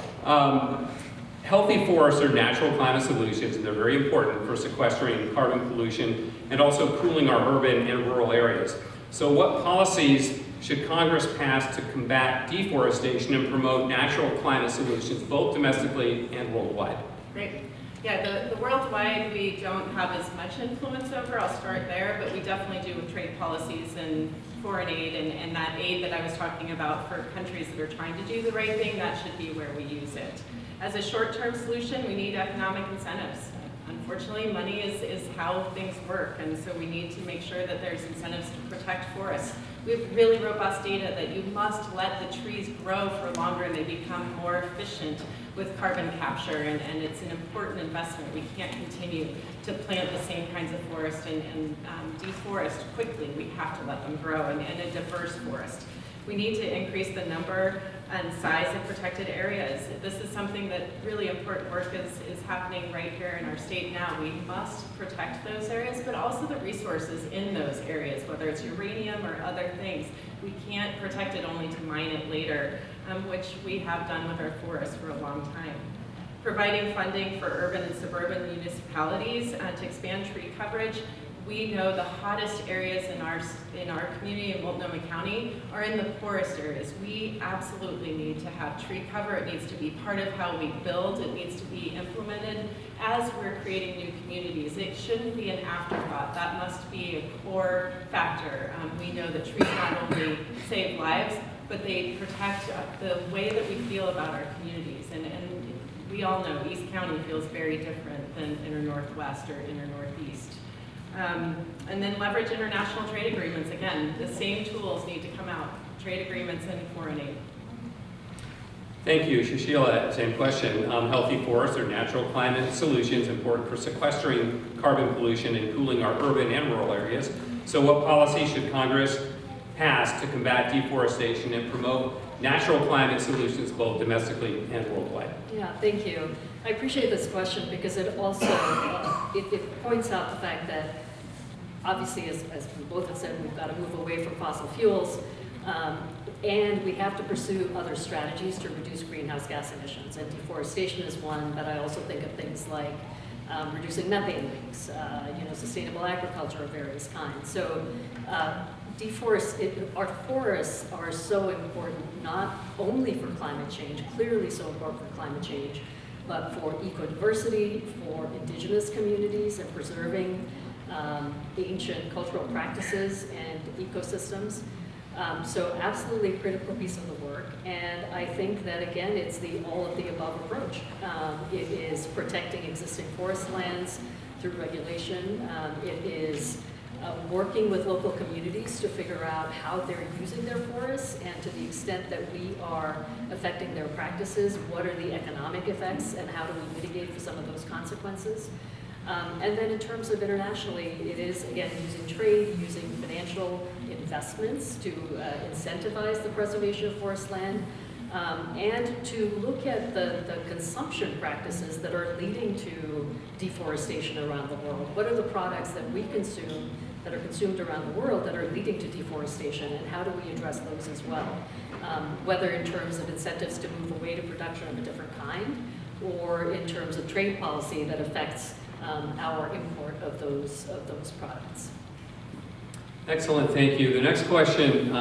Healthy forests are natural climate solutions, and they're very important for sequestering carbon pollution and also cooling our urban and rural areas. So what policies should Congress pass to combat deforestation and promote natural climate solutions, both domestically and worldwide? Great. Yeah, the worldwide we don't have as much influence over. I'll start there, but we definitely do with trade policies and foreign aid and that aid that I was talking about for countries that are trying to do the right thing. That should be where we use it. As a short-term solution, we need economic incentives. Unfortunately, money is how things work, and so we need to make sure that there's incentives to protect forests. We have really robust data that you must let the trees grow for longer and they become more efficient with carbon capture, and it's an important investment. We can't continue to plant the same kinds of forest and deforest quickly. We have to let them grow, and a diverse forest. We need to increase the number and size of protected areas. This is something that really important work is happening right here in our state now. We must protect those areas, but also the resources in those areas, whether it's uranium or other things. We can't protect it only to mine it later, which we have done with our forests for a long time. Providing funding for urban and suburban municipalities to expand tree coverage. We know the hottest areas in our community in Multnomah County are in the poorest areas. We absolutely need to have tree cover. It needs to be part of how we build. It needs to be implemented as we're creating new communities. It shouldn't be an afterthought. That must be a core factor. We know that trees not only save lives, but they protect the way that we feel about our communities. And we all know East County feels very different than Inner Northwest or Inner Northeast. And then leverage international trade agreements. Again, the same tools need to come out, trade agreements and foreign aid. Thank you, Susheela. Same question. Healthy forests are natural climate solutions important for sequestering carbon pollution and cooling our urban and rural areas. So what policy should Congress pass to combat deforestation and promote natural climate solutions both domestically and worldwide? Yeah, thank you. I appreciate this question because it also it points out the fact that obviously, as we both have said, we've got to move away from fossil fuels, and we have to pursue other strategies to reduce greenhouse gas emissions. And deforestation is one, but I also think of things like reducing methane leaks, sustainable agriculture of various kinds. So our forests are so important, not only for climate change, clearly so important for climate change, but for ecodiversity, for indigenous communities, and preserving ancient cultural practices and ecosystems. So absolutely a critical piece of the work. And I think that, again, it's the all of the above approach. It is protecting existing forest lands through regulation. It is working with local communities to figure out how they're using their forests, and to the extent that we are affecting their practices, what are the economic effects and how do we mitigate for some of those consequences. And then in terms of internationally, it is, again, using trade, using financial investments to incentivize the preservation of forest land, and to look at the consumption practices that are leading to deforestation around the world. What are the products that we consume that are consumed around the world that are leading to deforestation, and how do we address those as well? Whether in terms of incentives to move away to production of a different kind, or in terms of trade policy that affects our import of those products. Excellent, thank you. The next question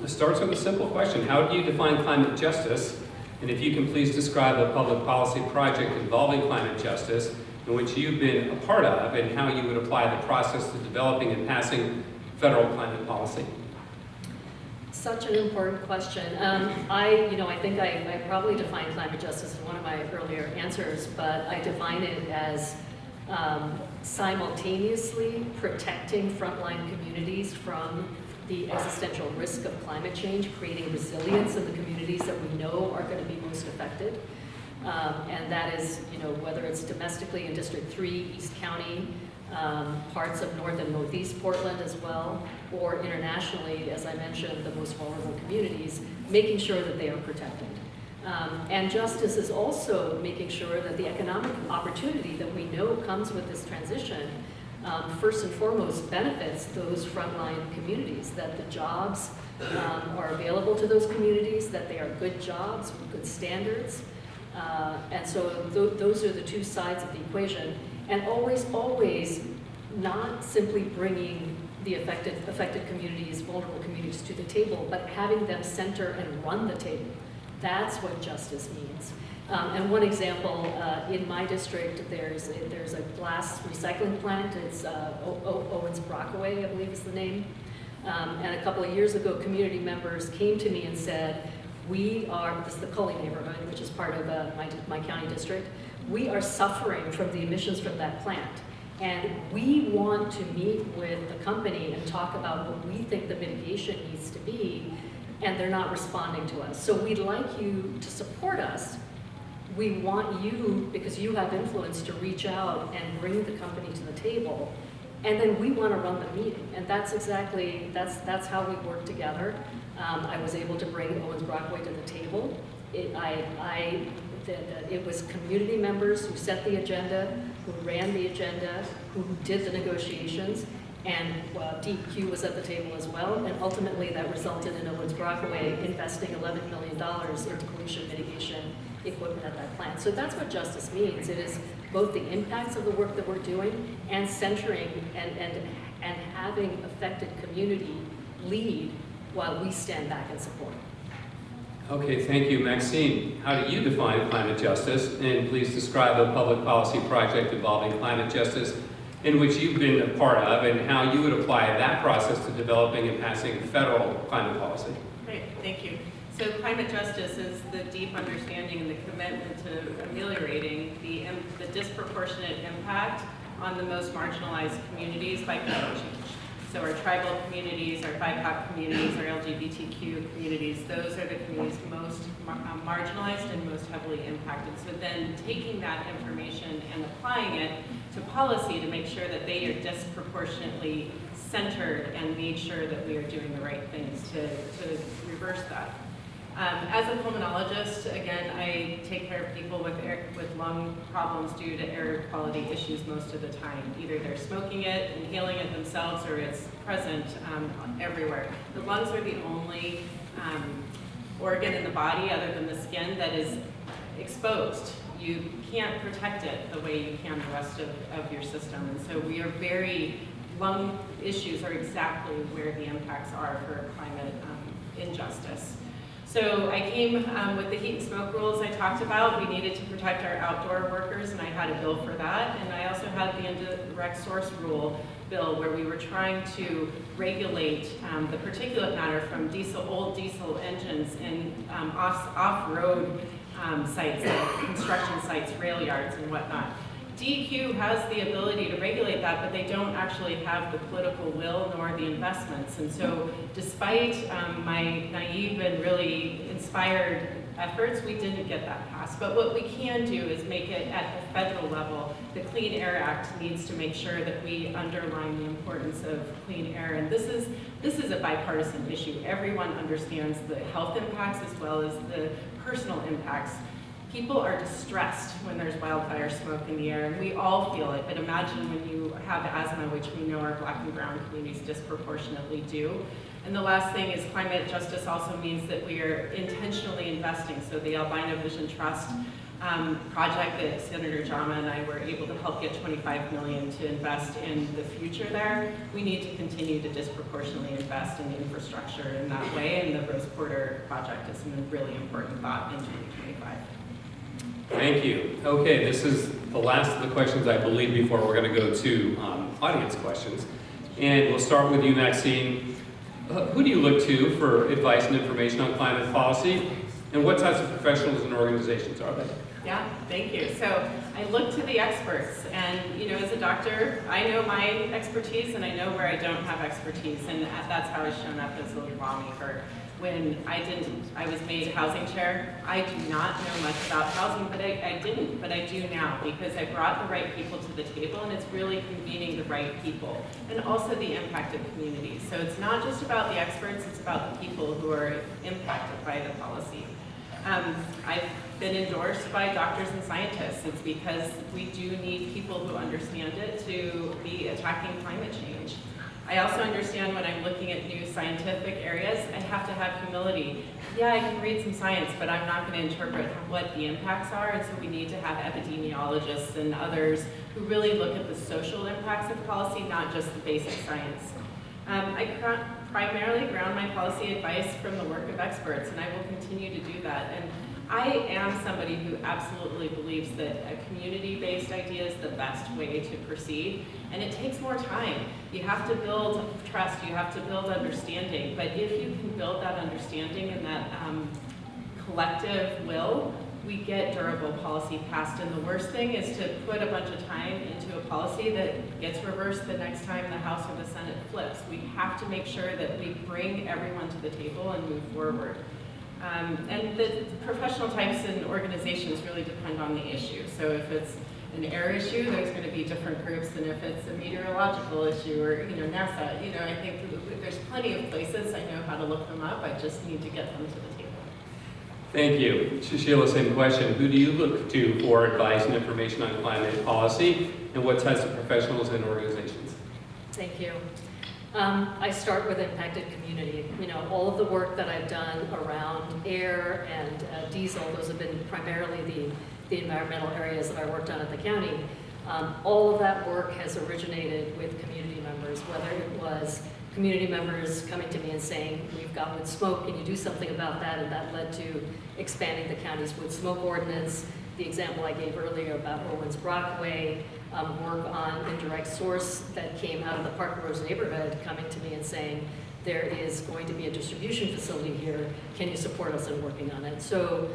starts with a simple question. How do you define climate justice? And if you can please describe a public policy project involving climate justice in which you've been a part of, and how you would apply the process to developing and passing federal climate policy. Such an important question. I think I probably defined climate justice in one of my earlier answers, but I define it as simultaneously protecting frontline communities from the existential risk of climate change, creating resilience in the communities that we know are going to be most affected. And that is, whether it's domestically in District 3, East County, parts of North and Northeast Portland as well, or internationally, as I mentioned, the most vulnerable communities, making sure that they are protected. And justice is also making sure that the economic opportunity that we know comes with this transition, first and foremost, benefits those frontline communities, that the jobs are available to those communities, that they are good jobs with good standards. And so those are the two sides of the equation. And always not simply bringing the affected communities, vulnerable communities to the table, but having them center and run the table. That's what justice means. And one example, in my district, there's a glass recycling plant. It's Owens Brockaway, I believe is the name. And a couple of years ago, community members came to me and said, this is the Cully neighborhood, which is part of my county district. We are suffering from the emissions from that plant. And we want to meet with the company and talk about what we think the mitigation needs to be, and they're not responding to us. So we'd like you to support us. We want you, because you have influence, to reach out and bring the company to the table and then we want to run the meeting. And that's how we work together. I was able to bring Owens Brockway to the table. It was community members who set the agenda, who ran the agenda, who did the negotiations, and DEQ was at the table as well, and ultimately that resulted in Owens Brockway investing $11 million into pollution mitigation equipment at that plant. So that's what justice means. It is both the impacts of the work that we're doing and centering and having affected community lead while we stand back and support. Okay, thank you. Maxine, how do you define climate justice? And please describe a public policy project involving climate justice in which you've been a part of, and how you would apply that process to developing and passing federal climate policy. Great, thank you. So climate justice is the deep understanding and the commitment to ameliorating the disproportionate impact on the most marginalized communities by climate change. So our tribal communities, our BIPOC communities, our LGBTQ communities, those are the communities most marginalized and most heavily impacted. So then taking that information and applying it to policy to make sure that they are disproportionately centered and made sure that we are doing the right things to reverse that. As a pulmonologist, again, I take care of people with lung problems due to air quality issues most of the time. Either they're smoking it, inhaling it themselves, or it's present everywhere. The lungs are the only organ in the body, other than the skin, that is exposed. You can't protect it the way you can the rest of your system. And so lung issues are exactly where the impacts are for climate injustice. So I came with the heat and smoke rules I talked about. We needed to protect our outdoor workers, and I had a bill for that. And I also had the indirect source rule bill, where we were trying to regulate the particulate matter from old diesel engines in off-road sites, like construction sites, rail yards, and whatnot. DEQ has the ability to regulate that, but they don't actually have the political will nor the investments. And so despite my naive and really inspired efforts, we didn't get that passed. But what we can do is make it at the federal level. The Clean Air Act needs to make sure that we underline the importance of clean air. And this is a bipartisan issue. Everyone understands the health impacts as well as the personal impacts. People are distressed when there's wildfire smoke in the air, and we all feel it, but imagine when you have asthma, which we know our Black and brown communities disproportionately do. And the last thing is climate justice also means that we are intentionally investing. So the Albino Vision Trust project that Senator Jana and I were able to help get $25 million to invest in the future there, we need to continue to disproportionately invest in infrastructure in that way, and the Rose Porter project is a really important thought in 2025. Thank you. Okay, this is the last of the questions, I believe, before we're going to go to audience questions. And we'll start with you, Maxine. Who do you look to for advice and information on climate policy? And what types of professionals and organizations are they? Yeah, thank you. So I look to the experts, and as a doctor, I know my expertise and I know where I don't have expertise, and that's how I've shown up as a lawmaker. When I was made housing chair, I do not know much about housing, but I do now, because I brought the right people to the table, and it's really convening the right people, and also the impacted communities. So it's not just about the experts, it's about the people who are impacted by the policy. I've been endorsed by doctors and scientists. It's because we do need people who understand it to be attacking climate change. I also understand when I'm looking at new scientific areas, I have to have humility. Yeah, I can read some science, but I'm not going to interpret what the impacts are, and so we need to have epidemiologists and others who really look at the social impacts of policy, not just the basic science. I primarily ground my policy advice from the work of experts, and I will continue to do that. And I am somebody who absolutely believes that a community-based idea is the best way to proceed, and it takes more time. You have to build trust, you have to build understanding, but if you can build that understanding and that collective will, we get durable policy passed. And the worst thing is to put a bunch of time into a policy that gets reversed the next time the House or the Senate flips. We have to make sure that we bring everyone to the table and move forward. And the professional types and organizations really depend on the issue. So if it's an air issue, there's going to be different groups than if it's a meteorological issue or, NASA. I think there's plenty of places. I know how to look them up. I just need to get them to the table. Thank you. Susheela, same question. Who do you look to for advice and information on climate policy, and what types of professionals and organizations? Thank you. I start with impacted community. All of the work that I've done around air and diesel, those have been primarily the environmental areas that I worked on at the county. All of that work has originated with community members, whether it was community members coming to me and saying, we've got wood smoke, can you do something about that? And that led to expanding the county's wood smoke ordinance. The example I gave earlier about Owens Brockway, work on indirect source that came out of the Park Rose neighborhood coming to me and saying, there is going to be a distribution facility here, can you support us in working on it? So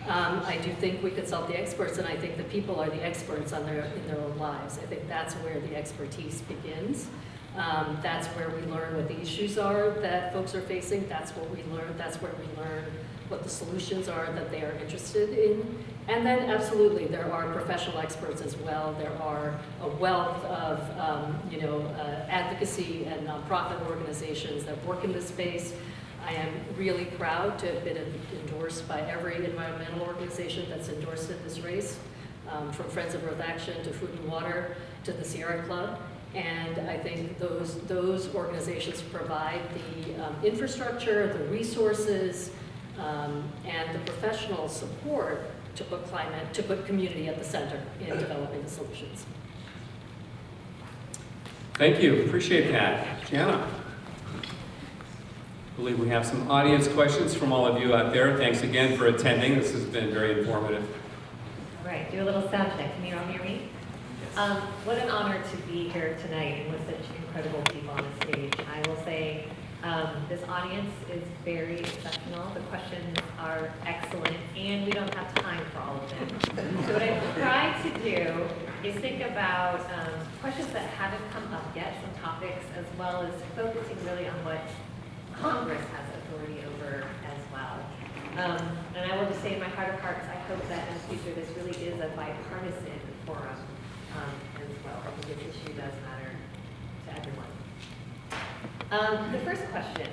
I do think we consult the experts, and I think the people are the experts in their own lives. I think that's where the expertise begins. That's where we learn what the issues are that folks are facing. That's what we learn. That's where we learn what the solutions are that they are interested in. And then absolutely, there are professional experts as well. There are a wealth of advocacy and nonprofit organizations that work in this space. I am really proud to have been endorsed by every environmental organization that's endorsed in this race, from Friends of Earth Action to Food and Water to the Sierra Club. And I think those organizations provide the infrastructure, the resources, and the professional support to put community at the center in developing the solutions. Thank you. Appreciate that. Jana. I believe we have some audience questions from all of you out there. Thanks again for attending. This has been very informative. All right, do a little sound check. Can you all hear me? What an honor to be here tonight and with such incredible people on the stage. I will say this audience is very exceptional. The questions are excellent, and we don't have time for all of them. So what I've tried to do is think about questions that haven't come up yet, some topics, as well as focusing really on what Congress has authority over as well. And I will just say in my heart of hearts, I hope that in the future this really is a bipartisan forum as well. I think this issue does matter to everyone. The first question.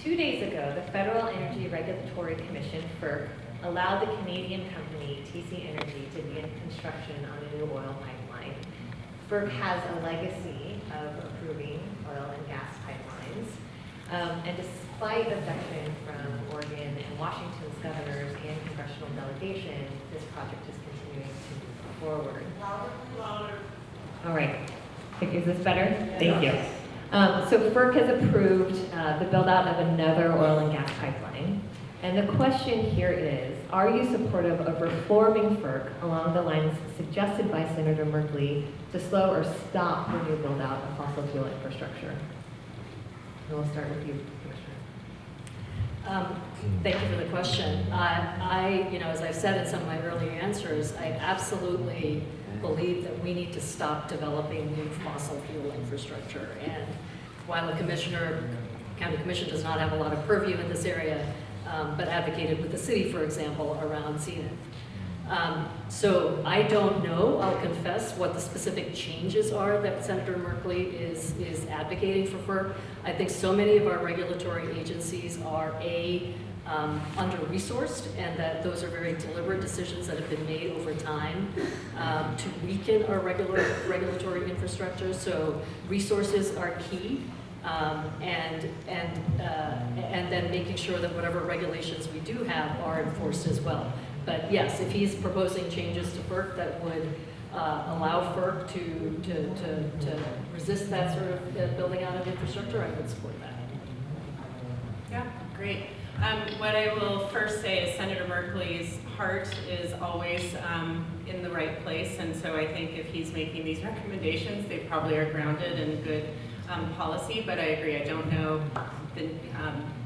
2 days ago, the Federal Energy Regulatory Commission, FERC, allowed the Canadian company TC Energy to begin construction on a new oil pipeline. FERC has a legacy of approving oil and gas pipelines. And despite objection from Oregon and Washington's governors and congressional delegation, this project is continuing to move forward. Louder. All right. Is this better? Thank you. So FERC has approved the build-out of another oil and gas pipeline. And the question here is, are you supportive of reforming FERC along the lines suggested by Senator Merkley to slow or stop the new build-out of fossil fuel infrastructure? And we'll start with you, Commissioner. Thank you for the question. As I've said in some of my earlier answers, I absolutely believe that we need to stop developing new fossil fuel infrastructure. And while the county commission does not have a lot of purview in this area, but advocated with the city, for example, around CNIT. So I don't know, I'll confess, what the specific changes are that Senator Merkley is advocating for FERC. I think so many of our regulatory agencies are under-resourced, and that those are very deliberate decisions that have been made over time to weaken our regulatory infrastructure. So resources are key, and then making sure that whatever regulations we do have are enforced as well. But yes, if he's proposing changes to FERC that would allow FERC to resist that sort of building out of infrastructure, I would support that. Yeah, great. What I will first say is Senator Merkley's heart is always in the right place, and so I think if he's making these recommendations, they probably are grounded in good policy, but I agree, I don't know, been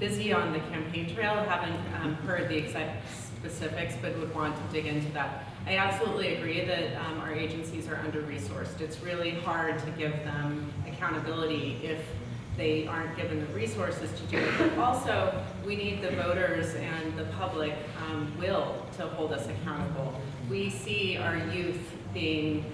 busy on the campaign trail, haven't heard the exact specifics, but would want to dig into that. I absolutely agree that our agencies are under-resourced. It's really hard to give them accountability if they aren't given the resources to do it. But also, we need the voters and the public will to hold us accountable. We see our youth being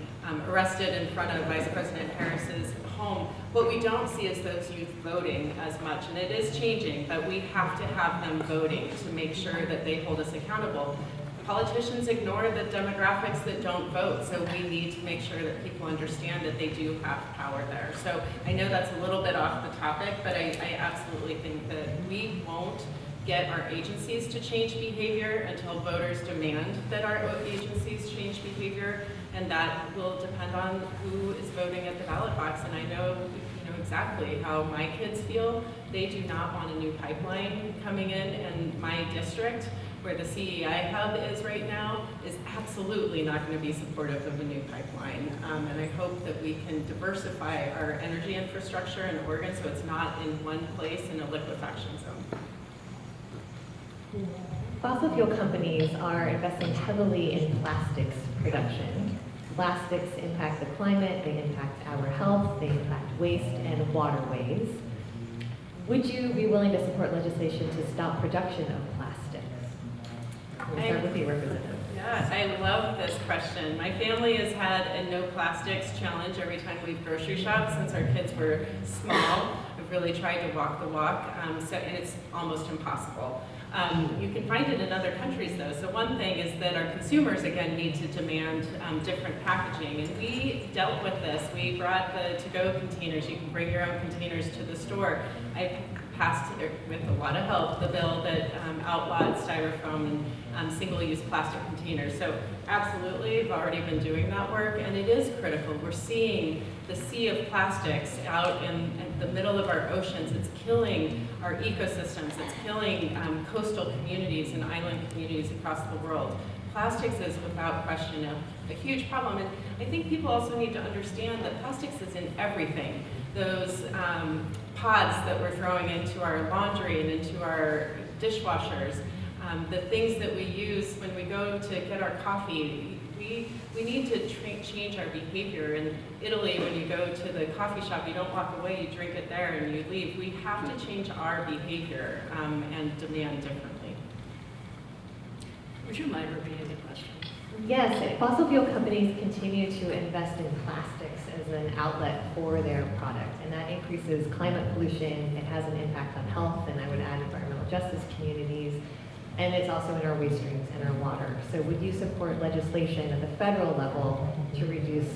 arrested in front of Vice President Harris's home. What we don't see is those youth voting as much, and it is changing, but we have to have them voting to make sure that they hold us accountable. Politicians ignore the demographics that don't vote, so we need to make sure that people understand that they do have power there. So I know that's a little bit off the topic, but I absolutely think that we won't get our agencies to change behavior until voters demand that our agencies change behavior, and that will depend on who is voting at the ballot box. And I know, exactly how my kids feel. They do not want a new pipeline coming in, and my district, where the CEI hub is right now, is absolutely not going to be supportive of a new pipeline. And I hope that we can diversify our energy infrastructure in Oregon so it's not in one place in a liquefaction zone. Fossil fuel companies are investing heavily in plastics production. Plastics impact the climate, they impact our health, they impact waste and waterways. Would you be willing to support legislation to stop production of plastics? We'll start with you, Representative. Yeah, I love this question. My family has had a no plastics challenge every time we've grocery shopped since our kids were small. I've really tried to walk the walk, and it's almost impossible. You can find it in other countries though. So one thing is that our consumers again need to demand different packaging, and we dealt with this. We brought the to-go containers. You can bring your own containers to the store. I passed, with a lot of help, the bill that outlawed styrofoam and single-use plastic containers. So absolutely, we've already been doing that work, and it is critical. We're seeing the sea of plastics out in the middle of our oceans. It's killing our ecosystems. It's killing coastal communities and island communities across the world. Plastics is, without question, a huge problem. And I think people also need to understand that plastics is in everything. Those pods that we're throwing into our laundry and into our dishwashers, the things that we use when we go to get our coffee, we need to change our behavior. In Italy, when you go to the coffee shop, you don't walk away, you drink it there and you leave. We have to change our behavior and demand differently. Would you mind repeating the question? Yes, fossil fuel companies continue to invest in plastics as an outlet for their product, and that increases climate pollution. It has an impact on health, and I would add environmental justice communities, and it's also in our waste streams and our water. So would you support legislation at the federal level to reduce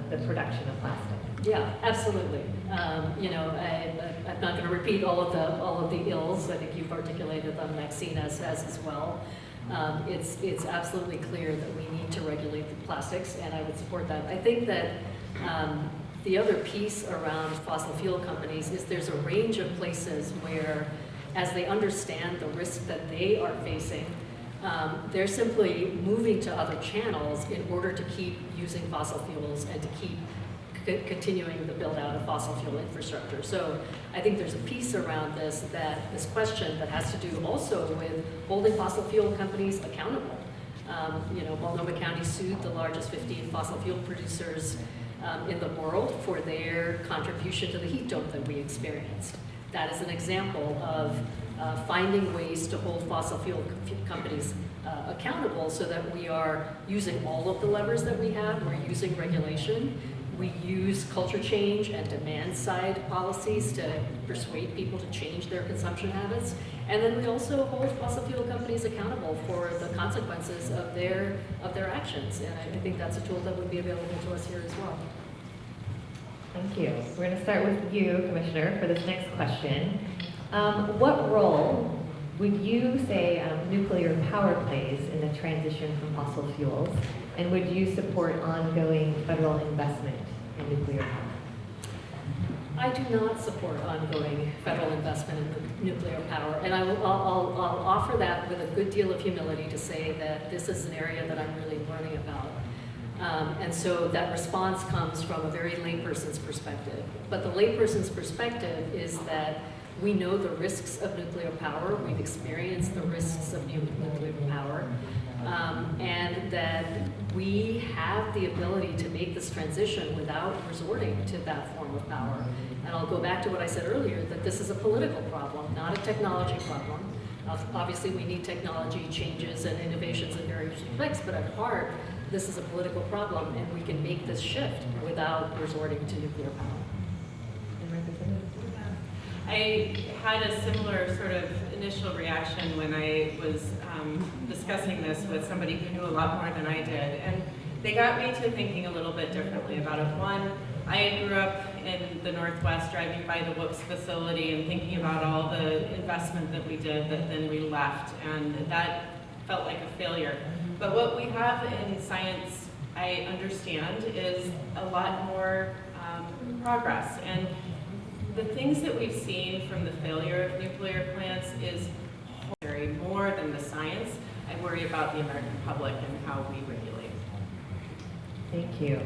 the production of plastic? Yeah, absolutely. I'm not going to repeat all of the ills. I think you've articulated them, Maxine, as well. It's absolutely clear that we need to regulate the plastics, and I would support that. I think that the other piece around fossil fuel companies is there's a range of places where, as they understand the risk that they are facing, they're simply moving to other channels in order to keep using fossil fuels and to keep continuing the build out of fossil fuel infrastructure. So I think there's a piece around this question that has to do also with holding fossil fuel companies accountable. Multnomah County sued the largest 15 fossil fuel producers in the world for their contribution to the heat dome that we experienced. That is an example of finding ways to hold fossil fuel companies accountable so that we are using all of the levers that we have. We're using regulation. We use culture change and demand side policies to persuade people to change their consumption habits. And then we also hold fossil fuel companies accountable for the consequences of their actions. And I think that's a tool that would be available to us here as well. Thank you. We're going to start with you, Commissioner, for this next question. What role would you say nuclear power plays in the transition from fossil fuels? And would you support ongoing federal investment in nuclear power? I do not support ongoing federal investment in nuclear power, and I'll offer that with a good deal of humility to say that this is an area that I'm really learning about. And so that response comes from a very layperson's perspective. But the layperson's perspective is that we know the risks of nuclear power, we've experienced the risks of nuclear power, and that we have the ability to make this transition without resorting to that form of power. And I'll go back to what I said earlier, that this is a political problem, not a technology problem. Obviously, we need technology changes and innovations in various respects, but at heart, this is a political problem and we can make this shift without resorting to nuclear power. And Representative? I had a similar sort of initial reaction when I was discussing this with somebody who knew a lot more than I did. And they got me to thinking a little bit differently about it. One, I grew up in the Northwest driving by the Whoops facility and thinking about all the investment that we did that then we left. And that felt like a failure. But what we have in science, I understand, is a lot more progress. And the things that we've seen from the failure of nuclear plants is very more than the science. I worry about the American public and how we regulate. Thank you.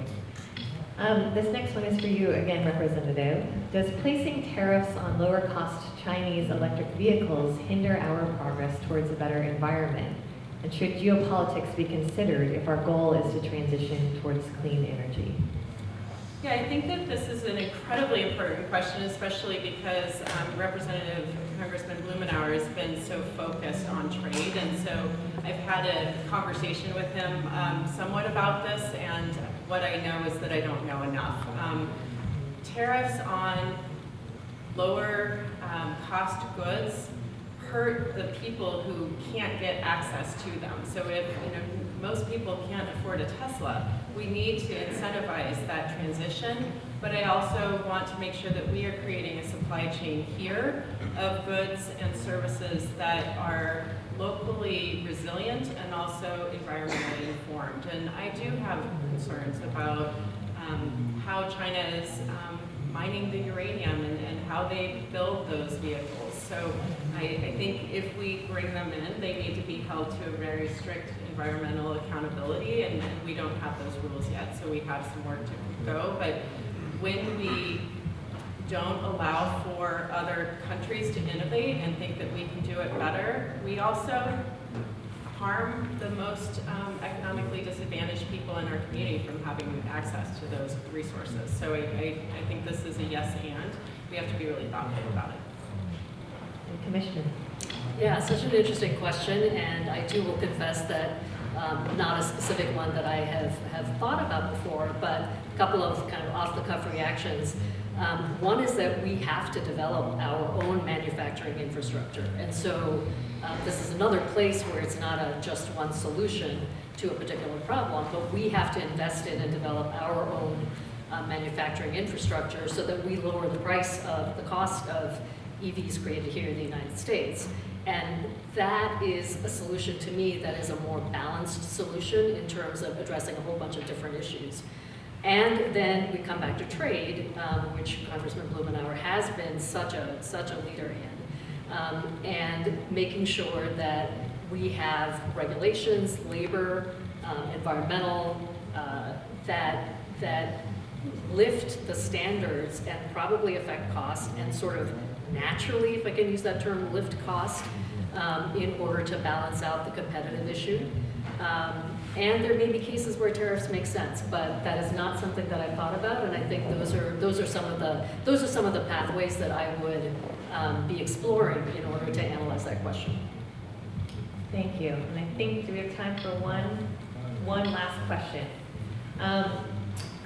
This next one is for you again, Representative. Does placing tariffs on lower cost Chinese electric vehicles hinder our progress towards a better environment? And should geopolitics be considered if our goal is to transition towards clean energy? Yeah, I think that this is an incredibly important question, especially because Representative Congressman Blumenauer has been so focused on trade. And so I've had a conversation with him somewhat about this, and what I know is that I don't know enough. Tariffs on lower cost goods hurt the people who can't get access to them. So if most people can't afford a Tesla, we need to incentivize that transition, but I also want to make sure that we are creating a supply chain here of goods and services that are locally resilient and also environmentally informed. And I do have concerns about how China is mining the uranium and how they build those vehicles. So I think if we bring them in, they need to be held to a very strict environmental accountability, and we don't have those rules yet, so we have some work to go. But when we don't allow for other countries to innovate and think that we can do it better, we also harm the most economically disadvantaged people in our community from having access to those resources. So I think this is a yes and. We have to be really thoughtful about it. And Commissioner? Yeah, such an interesting question, and I too will confess that not a specific one that I have thought about before, but a couple of kind of off-the-cuff reactions. One is that we have to develop our own manufacturing infrastructure, and so this is another place where it's not a just one solution to a particular problem, but we have to invest in and develop our own manufacturing infrastructure so that we lower the price of the cost of EVs created here in the United States. And that is a solution to me that is a more balanced solution in terms of addressing a whole bunch of different issues. And then we come back to trade, which Congressman Blumenauer has been such a leader in, and making sure that we have regulations, labor, environmental, that lift the standards and probably affect cost and sort of naturally, if I can use that term, lift cost in order to balance out the competitive issue. And there may be cases where tariffs make sense, but that is not something that I've thought about, and I think those are some of the pathways that I would be exploring in order to analyze that question. Thank you. And I think, do we have time for one last question?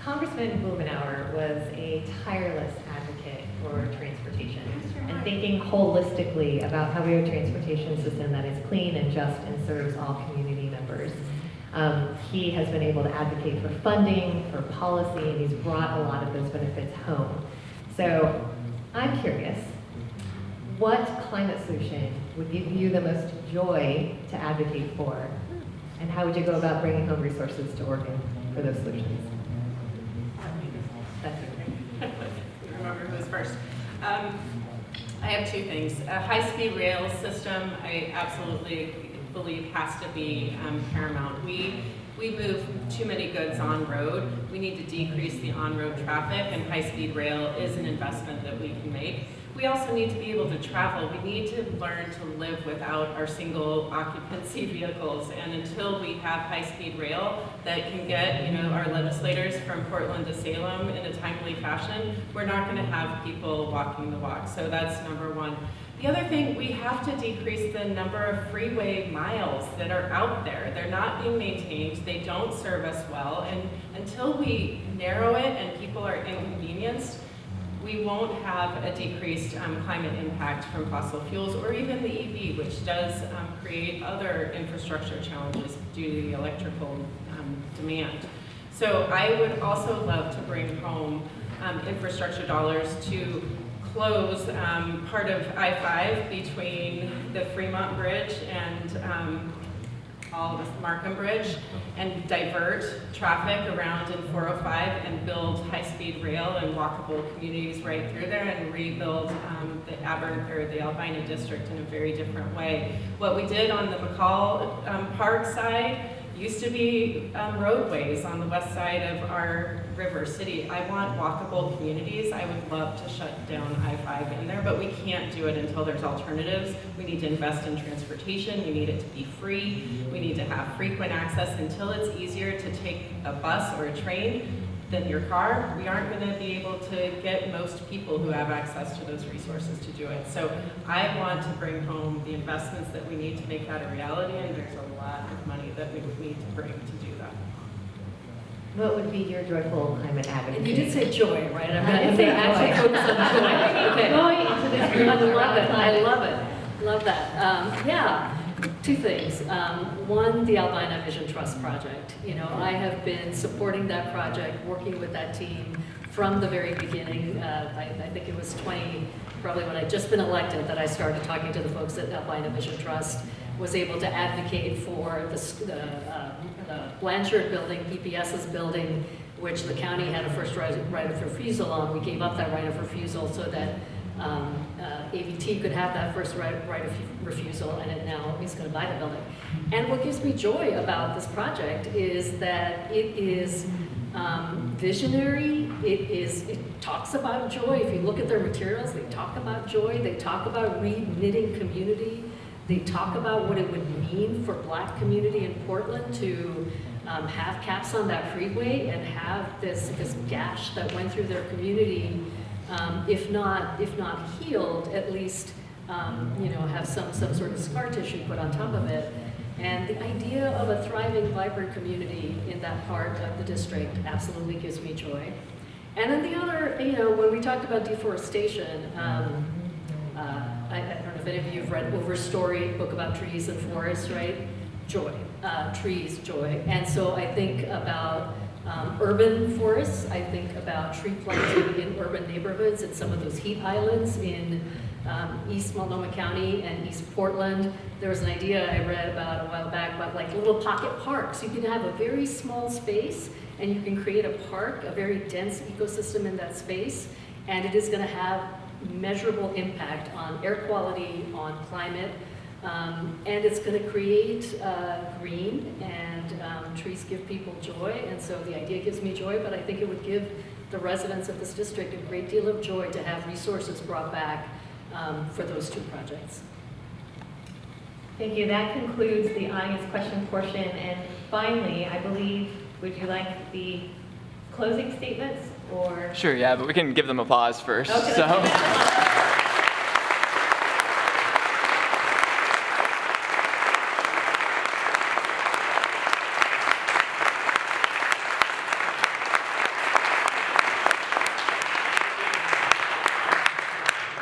Congressman Blumenauer was a tireless advocate for transportation and thinking holistically about how we have a transportation system that is clean and just and serves all community members. He has been able to advocate for funding, for policy, and he's brought a lot of those benefits home. So I'm curious, what climate solution would give you the most joy to advocate for? And how would you go about bringing home resources to Oregon for those solutions? That's it. Remember who was first. I have two things. A high-speed rail system, I absolutely believe has to be paramount. We move too many goods on road. We need to decrease the on-road traffic, and high-speed rail is an investment that we can make. We also need to be able to travel. We need to learn to live without our single occupancy vehicles. And until we have high-speed rail that can get, our legislators from Portland to Salem in a timely fashion, we're not going to have people walking the walk. So that's number one. The The other thing, we have to decrease the number of freeway miles that are out there. They're not being maintained, they don't serve us well, and until we narrow it and people are inconvenienced, we won't have a decreased climate impact from fossil fuels or even the EV, which does create other infrastructure challenges due to the electrical demand. So I would also love to bring home infrastructure dollars to close part of I-5 between the Fremont Bridge and all of Markham Bridge, and divert traffic around in 405 and build high-speed rail and walkable communities right through there, and rebuild the Albina district in a very different way. What we did on the McCall Park side used to be roadways on the west side of our river city. I want walkable communities. I would love to shut down I-5 in there, but we can't do it until there's alternatives. We need to invest in transportation. We need it to be free. We need to have frequent access. Until it's easier to take a bus or a train than your car, we aren't going to be able to get most people who have access to those resources to do it. So I want to bring home the investments that we need to make that a reality, and there's a lot of money that we would need to bring to do that. What would be your joyful climate advocate? And you did say joy, right? I'm I not did say actually joy. focus on joy. Okay. Going into this I group love it. I around love it. Love that. Yeah, two things. One, the Albina Vision Trust project. You know, I have been supporting that project, working with that team from the very beginning. I think it was probably when I'd just been elected, that I started talking to the folks at Albina Vision Trust, was able to advocate for the Blanchard building, PPS's building, which the county had a first right of refusal on. We gave up that right of refusal so that AVT could have that first right of refusal, and it now is going to buy the building. And what gives me joy about this project is that it is visionary. It talks about joy. If you look at their materials, they talk about joy. They talk about reknitting community. They talk about what it would mean for Black community in Portland to have caps on that freeway and have this gash that went through their community, if not healed, at least have some sort of scar tissue put on top of it. And the idea of a thriving, vibrant community in that part of the district absolutely gives me joy. And then the other, when we talked about deforestation, I don't know if any of you have read Overstory, book about trees and forests, right? Joy, trees, joy. And so I think about urban forests. I think about tree planting in urban neighborhoods and some of those heat islands in East Multnomah County and East Portland. There was an idea I read about a while back about like little pocket parks. You can have a very small space and you can create a park, a very dense ecosystem in that space, and it is going to have measurable impact on air quality, on climate, and it's going to create green, and trees give people joy, and so the idea gives me joy, but I think it would give the residents of this district a great deal of joy to have resources brought back for those two projects. Thank you. That concludes the audience question portion. And finally, I believe, would you like the closing statements or? Sure, yeah, but we can give them applause first. Okay, So.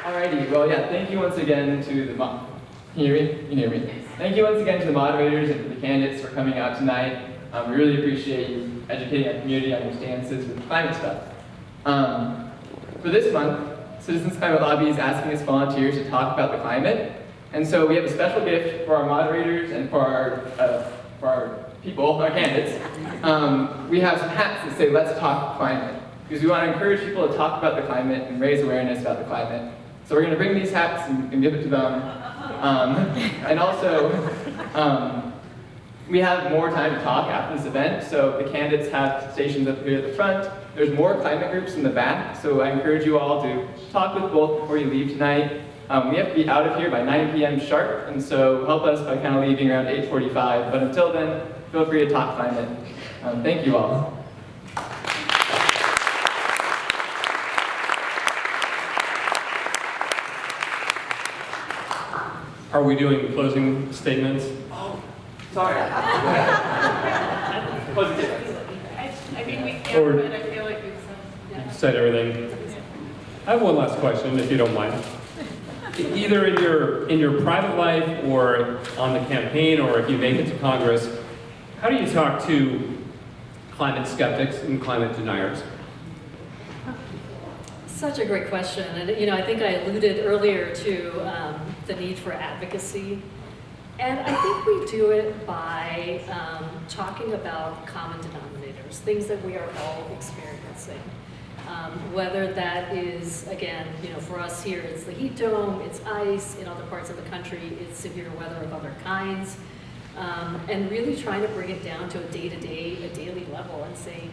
Alrighty, well, yeah, thank you once again to the Can you hear me? You can hear me. Thank you once again to the moderators and to the candidates for coming out tonight. We really appreciate you educating our community on your stances with climate stuff. For this month, Citizens Climate Lobby is asking us volunteers to talk about the climate. And so we have a special gift for our moderators and for our people, our candidates. We have some hats that say, "Let's talk climate," because we want to encourage people to talk about the climate and raise awareness about the climate. So we're going to bring these hats and give it to them. And also, we have more time to talk after this event, so the candidates have stations up here at the front. There's more climate groups in the back, so I encourage you all to talk with both before you leave tonight. We have to be out of here by 9 p.m. sharp, and so help us by kind of leaving around 8:45. But until then, feel free to talk climate. Thank you all. Are we doing closing statements? Sorry. I mean, we can, Or- but I feel like we've said. You've said everything. I have one last question, if you don't mind. Either in your private life or on the campaign, or if you make it to Congress, how do you talk to climate skeptics and climate deniers? Such a great question, and I think I alluded earlier to the need for advocacy, and I think we do it by talking about common denominators, things that we are all experiencing. Whether that is, again, for us here, it's the heat dome, it's ice. In other parts of the country, it's severe weather of other kinds, and really trying to bring it down to a day-to-day, a daily level, and saying,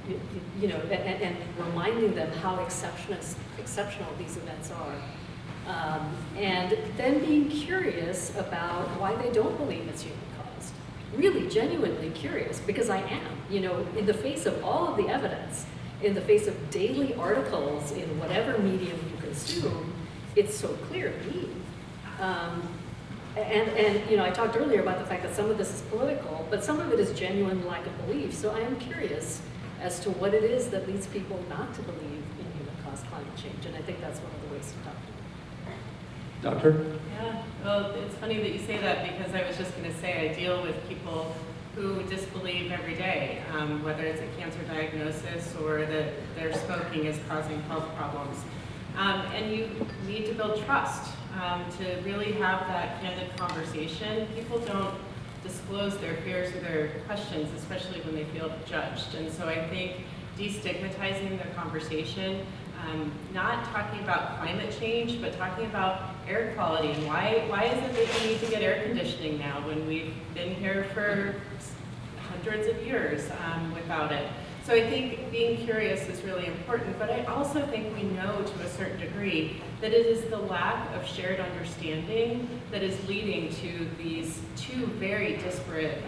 and reminding them how exceptional these events are. And then being curious about why they don't believe it's human caused. Really genuinely curious, because I am, in the face of all of the evidence, in the face of daily articles in whatever medium you consume, it's so clear to me. And I talked earlier about the fact that some of this is political, but some of it is genuine lack of belief. So I am curious as to what it is that leads people not to believe in human-caused climate change, and I think that's one of the ways to talk to them. Doctor? Yeah, well, it's funny that you say that, because I was just going to say I deal with people who disbelieve every day, whether it's a cancer diagnosis or that their smoking is causing health problems. And you need to build trust to really have that candid conversation. People don't disclose their fears or their questions, especially when they feel judged. And so I think destigmatizing the conversation, not talking about climate change, but talking about air quality. And why is it that we need to get air conditioning now when we've been here for hundreds of years without it? So I think being curious is really important, but I also think we know to a certain degree that it is the lack of shared understanding that is leading to these two very disparate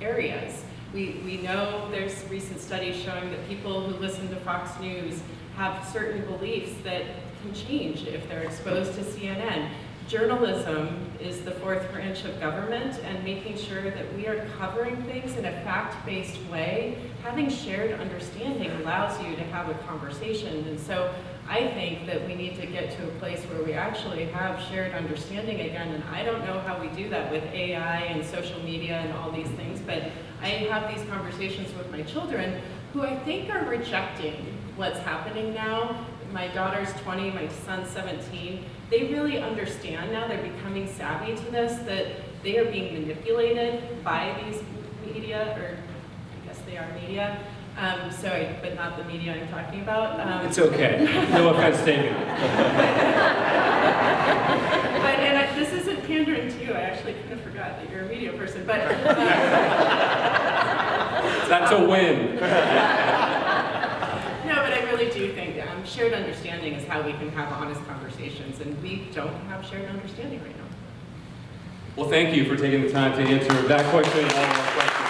areas. We know there's recent studies showing that people who listen to Fox News have certain beliefs that can change if they're exposed to CNN. Journalism is the fourth branch of government, and making sure that we are covering things in a fact-based way, having shared understanding allows you to have a conversation. And so I think that we need to get to a place where we actually have shared understanding again, and I don't know how we do that with AI and social media and all these things, but I have these conversations with my children who I think are rejecting what's happening now. My daughter's 20, my son's 17. They really understand now, they're becoming savvy to this, that they are being manipulated by these media, or I guess they are media. But not the media I'm talking about. It's okay. No offense taken. This isn't pandering to you. I actually kind of forgot that you're a media person, but That's a win. no, but I really do think shared understanding is how we can have honest conversations, and we don't have shared understanding right now. Well, thank you for taking the time to answer that question and all of our questions.